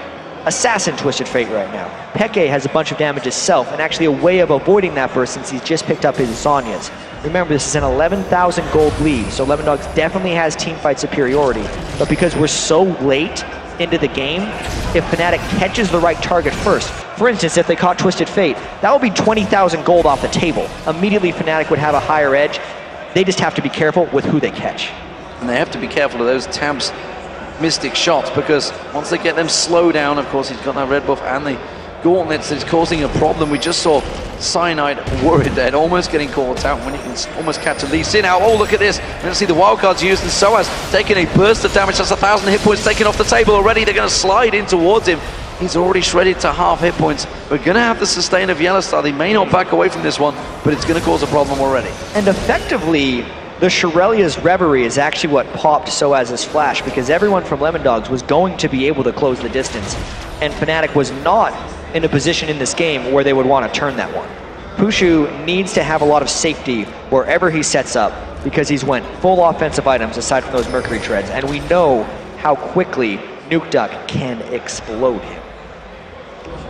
Assassin Twisted Fate right now. xPeke has a bunch of damage itself, and actually a way of avoiding that burst since he's just picked up his Zhonya's. Remember, this is an 11,000 gold lead, so Lemondogs definitely has teamfight superiority, but because we're so late into the game, if Fnatic catches the right target first, for instance, if they caught Twisted Fate, that would be 20,000 gold off the table. Immediately Fnatic would have a higher edge. They just have to be careful with who they catch. And they have to be careful of those Tabzz Mystic shots, because once they get them slow down, of course he's got that red buff and the gauntlets that's causing a problem. We just saw Cyanide worried dead, almost getting caught out when you can almost catch a Lee Sin out. Oh, look at this. We're going to see the wildcards used, and sOAZ taking a burst of damage. That's 1,000 hit points taken off the table already. They're going to slide in towards him. He's already shredded to half hit points. We're going to have the sustain of YellOwStaR. They may not back away from this one, but it's going to cause a problem already. And effectively, the Shirelia's Reverie is actually what popped sOAZ's flash, because everyone from Lemondogs was going to be able to close the distance, and Fnatic was not in a position in this game where they would want to turn that one. Puszu needs to have a lot of safety wherever he sets up, because he's went full offensive items aside from those Mercury Treads, and we know how quickly Nukeduck can explode him.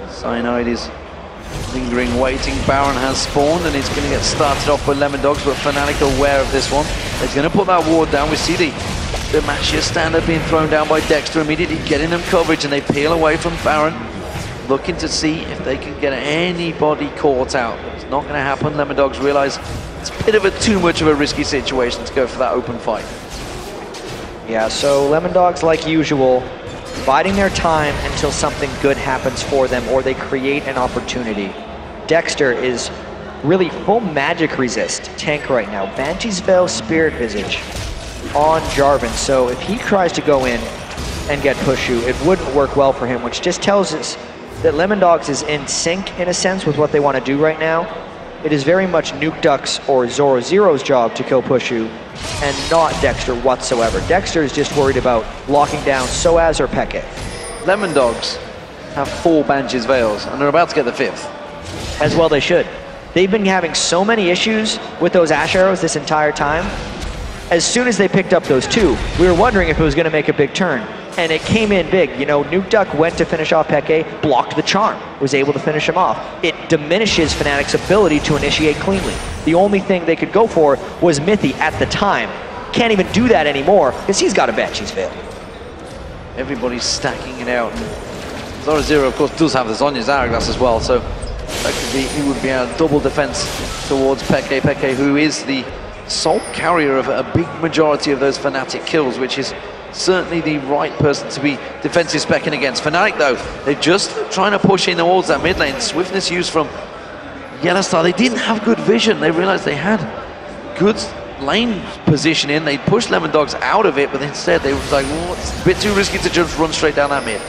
Cyanide is lingering, waiting. Baron has spawned, and he's going to get started off by Lemondogs, but Fnatic are aware of this one. They're going to put that ward down. We see the Machia standard being thrown down by Dexter, immediately getting them coverage, and they peel away from Baron, looking to see if they can get anybody caught out. But it's not going to happen. Lemondogs realize it's a bit of a too much of a risky situation to go for that open fight. Yeah, so Lemondogs, like usual, biding their time until something good happens for them or they create an opportunity. Dexter is really full magic resist tank right now. Banshee's Veil, Spirit Visage on Jarvan. So if he tries to go in and get Puszu, it wouldn't work well for him, which just tells us that Lemondogs is in sync in a sense with what they want to do right now. It is very much Nukeduck's or Zorozero's job to kill Puszu, and not Dexter whatsoever. Dexter is just worried about locking down sOAZ or xPeke. Lemondogs have 4 Banshee's Veils, and they're about to get the 5th. As well they should. They've been having so many issues with those Ash Arrows this entire time. As soon as they picked up those 2, we were wondering if it was going to make a big turn. And it came in big. You know, Nukeduck went to finish off xPeke, blocked the charm, was able to finish him off. It diminishes Fnatic's ability to initiate cleanly. The only thing they could go for was Mithy at the time. Can't even do that anymore, because he's got a Banshee's Veil. Everybody's stacking it out. Zorozero, of course, does have the Zhonya's Hourglass as well, so effectively he would be a double defense towards xPeke. xPeke, who is the sole carrier of a big majority of those Fnatic kills, which is certainly the right person to be defensive specking against. Fnatic, though, they're just trying to push in towards that mid lane. Swiftness used from YellOwStaR. They didn't have good vision. They realized they had good lane positioning. They pushed Lemondogs out of it, but instead they were like, well, it's a bit too risky to just run straight down that mid.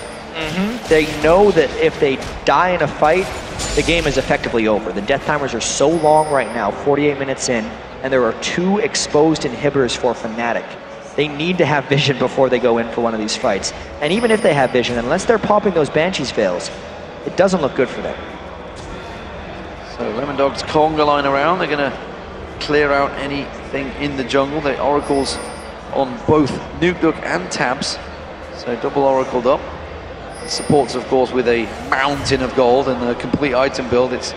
They know that if they die in a fight, the game is effectively over. The death timers are so long right now, 48 minutes in, and there are 2 exposed inhibitors for Fnatic. They need to have vision before they go in for one of these fights. And even if they have vision, unless they're popping those Banshee's Veils, it doesn't look good for them. So Lemondogs conga line around. They're going to clear out anything in the jungle. The oracles on both Nukeduck and Tabzz. So double oracled up. It supports, of course, with a mountain of gold and a complete item build. It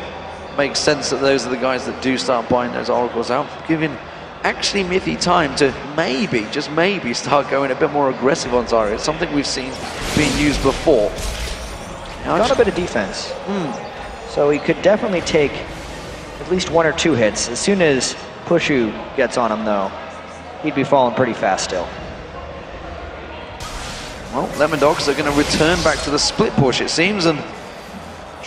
makes sense that those are the guys that do start buying those oracles out, giving actually Mithy time to maybe, just maybe, start going a bit more aggressive on Zarya. It's something we've seen being used before. Got a bit of defense. So he could definitely take at least 1 or 2 hits. As soon as Puszu gets on him, though, he'd be falling pretty fast still. Well, Lemondogs are going to return back to the split push, it seems, and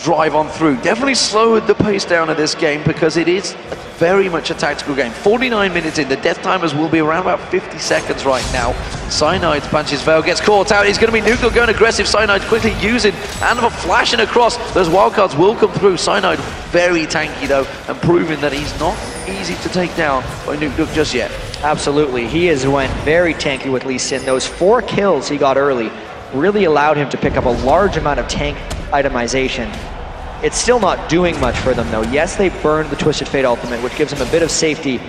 drive on through. Definitely slowed the pace down of this game, because it is very much a tactical game. 49 minutes in, the death timers will be around about 50 seconds right now. Cyanide's Banshee's Veil gets caught out. It's going to be Nukeduck going aggressive. Cyanide quickly using and flashing across. Those wildcards will come through. Cyanide very tanky though, and proving that he's not easy to take down by Nukeduck just yet. Absolutely, he has went very tanky with Lee Sin. Those 4 kills he got early really allowed him to pick up a large amount of tank itemization. It's still not doing much for them though. Yes, they burned the Twisted Fate ultimate, which gives them a bit of safety,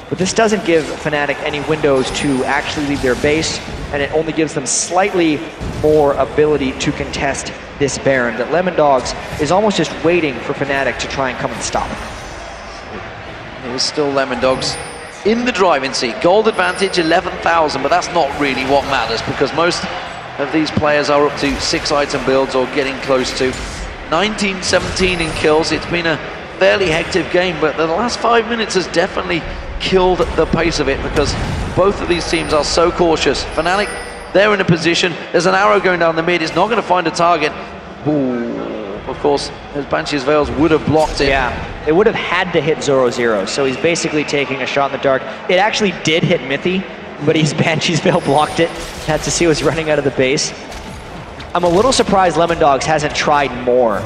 but this doesn't give Fnatic any windows to actually leave their base, and it only gives them slightly more ability to contest this Baron. That Lemondogs is almost just waiting for Fnatic to try and come and stop it. It was still Lemondogs in the driving seat. Gold advantage, 11,000, but that's not really what matters because most of these players are up to 6-item builds or getting close to. 19-17 in kills. It's been a fairly hectic game, but the last 5 minutes has definitely killed the pace of it because both of these teams are so cautious. Fnatic, they're in a position. There's an arrow going down the mid. It's not going to find a target. Ooh, of course, his Banshee's Veils would have blocked it. Yeah, it would have had to hit Zorozero, so he's basically taking a shot in the dark. It actually did hit Mithy, but his Banshee's Veil blocked it. Had to see who was running out of the base. I'm a little surprised Lemondogs hasn't tried more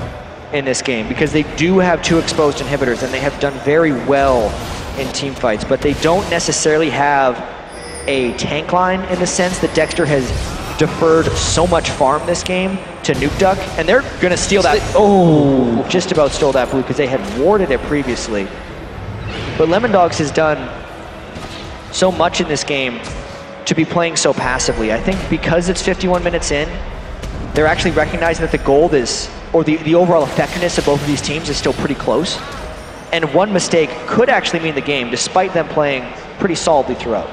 in this game because they do have 2 exposed inhibitors and they have done very well in team fights, but they don't necessarily have a tank line in the sense that Dexter has deferred so much farm this game to Nukeduck, and they're gonna steal that. Oh, just about stole that blue because they had warded it previously. But Lemondogs has done so much in this game to be playing so passively. I think because it's 51 minutes in, they're actually recognizing that the gold is, or the overall effectiveness of both of these teams is still pretty close. And one mistake could actually mean the game, despite them playing pretty solidly throughout.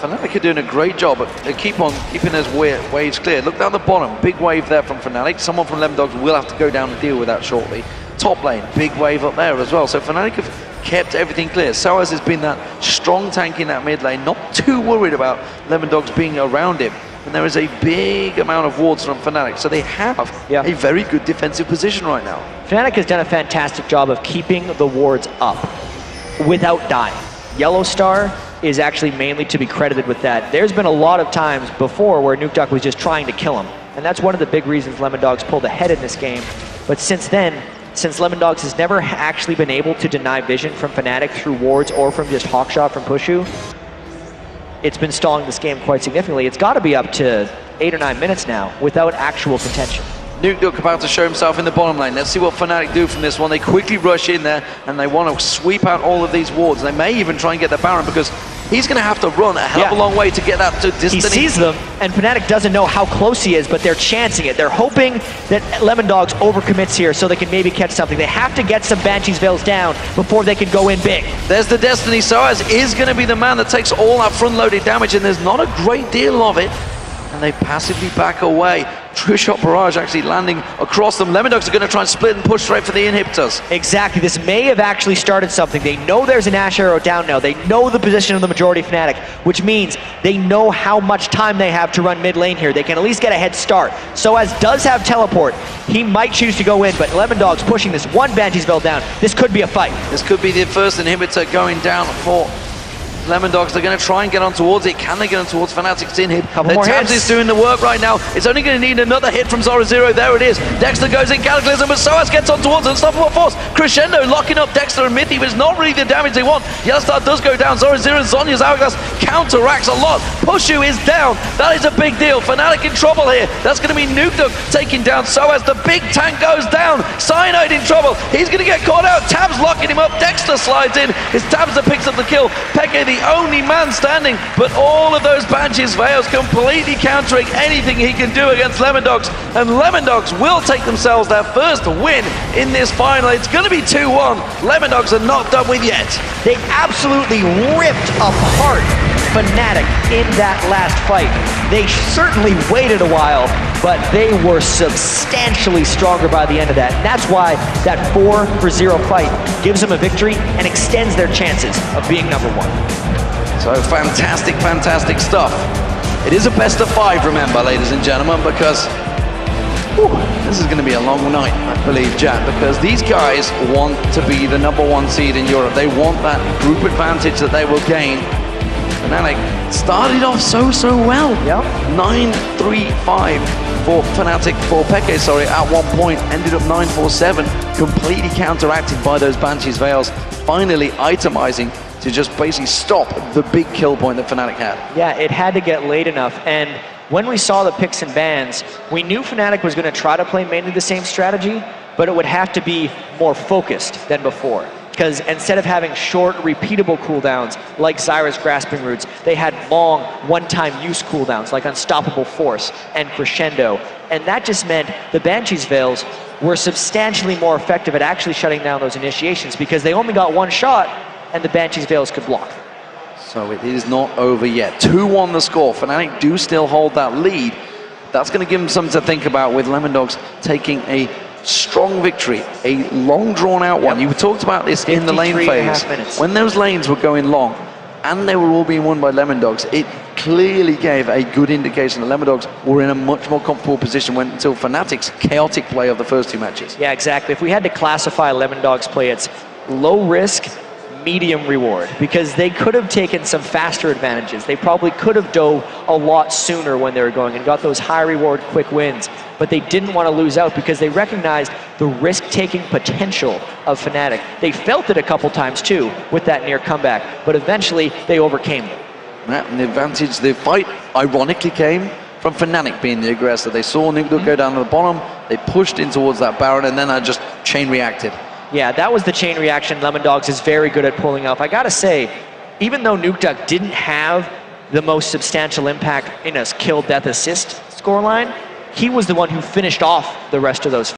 Fnatic are doing a great job at keeping those waves clear. Look down the bottom, big wave there from Fnatic. Someone from Lemondogs will have to go down and deal with that shortly. Top lane, big wave up there as well. So Fnatic have kept everything clear. sOAZ has been that strong tank in that mid lane, not too worried about Lemondogs being around him. And there is a big amount of wards from Fnatic, so they have a very good defensive position right now. Fnatic has done a fantastic job of keeping the wards up without dying. YellOwStaR is actually mainly to be credited with that. There's been a lot of times before where Nukeduck was just trying to kill him, and that's one of the big reasons Lemondogs pulled ahead in this game. But since then, since Lemondogs has never actually been able to deny vision from Fnatic through wards or from just hawkshot from Puszu, it's been stalling this game quite significantly. It's got to be up to 8 or 9 minutes now without actual contention. Nukeduck about to show himself in the bottom lane. Let's see what Fnatic do from this one. They quickly rush in there and they want to sweep out all of these wards. They may even try and get the Baron because he's going to have to run a hell of a long way to get that to distance. He sees them, and Fnatic doesn't know how close he is, but they're chancing it. They're hoping that Lemondogs overcommits here so they can maybe catch something. They have to get some Banshee's Veils down before they can go in big. There's the Destiny. sOAZ is going to be the man that takes all that front-loaded damage, and there's not a great deal of it. And they passively back away. True shot barrage actually landing across them. Lemondogs are going to try and split and push straight for the inhibitors. Exactly. This may have actually started something. They know there's an Ash Arrow down now. They know the position of the majority Fnatic, which means they know how much time they have to run mid lane here. They can at least get a head start. sOAZ does have teleport. He might choose to go in, but Lemondogs pushing this one Banshee's Veil down. This could be a fight. This could be the first inhibitor going down for Lemondogs. They're going to try and get on towards it. Can they get on towards Fnatic's inhib? Tabzz is doing the work right now. It's only going to need another hit from Zorozero. There it is. Dexter goes in Cataclysm, but sOAZ gets on towards Unstoppable Force. Crescendo locking up Dexter and Mithy, but it's not really the damage they want. YellOwStaR does go down. Zorozero and Zhonya's Hourglass counteracts a lot. Puszu is down. That is a big deal. Fnatic in trouble here. That's going to be Nukeduck taking down sOAZ. The big tank goes down. Cyanide in trouble. He's going to get caught out. Tabzz locking him up. Dexter slides in. It's Tabzz that picks up the kill. xPeke the only man standing, but all of those Banshee's Veils completely countering anything he can do against Lemondogs, and Lemondogs will take themselves their first win in this final. It's going to be 2-1. Lemondogs are not done with yet. They absolutely ripped apart Fnatic in that last fight. They certainly waited a while, but they were substantially stronger by the end of that. And that's why that 4-0 fight gives them a victory and extends their chances of being #1. So fantastic, fantastic stuff. It is a best of 5, remember, ladies and gentlemen, because this is going to be a long night, I believe, Jack, because these guys want to be the #1 seed in Europe. They want that group advantage that they will gain. Fnatic started off so well. Yep. 9-3-5 for Fnatic, for xPeke, sorry, at one point. Ended up 9-4-7, completely counteracted by those Banshee's Veils, finally itemizing to just basically stop the big kill point that Fnatic had. Yeah, it had to get late enough. And when we saw the picks and bans, we knew Fnatic was going to try to play mainly the same strategy, but it would have to be more focused than before. Because instead of having short, repeatable cooldowns like Zyra's Grasping Roots, they had long, one-time use cooldowns like Unstoppable Force and Crescendo. And that just meant the Banshee's Veils were substantially more effective at actually shutting down those initiations because they only got one shot and the Banshee's Veils could block. So it is not over yet. 2-1 the score. Fnatic do still hold that lead. That's going to give them something to think about with Lemondogs taking a strong victory, a long drawn-out one. You talked about this in the lane phase. When those lanes were going long and they were all being won by Lemondogs, it clearly gave a good indication that Lemondogs were in a much more comfortable position until Fnatic's chaotic play of the first two matches. Yeah, exactly. If we had to classify Lemondogs play, it's low risk, medium reward, because they could have taken some faster advantages. They probably could have dove a lot sooner when they were going and got those high reward quick wins, but they didn't want to lose out because they recognized the risk-taking potential of Fnatic. They felt it a couple times too with that near comeback, but eventually they overcame them. And the advantage, the fight ironically came from Fnatic being the aggressor. They saw Nukeduck go down to the bottom, they pushed in towards that Baron, and then I just chain reacted. Yeah, that was the chain reaction Lemondogs is very good at pulling off. I gotta say, even though Nukeduck didn't have the most substantial impact in a kill, death, assist scoreline, he was the one who finished off the rest of those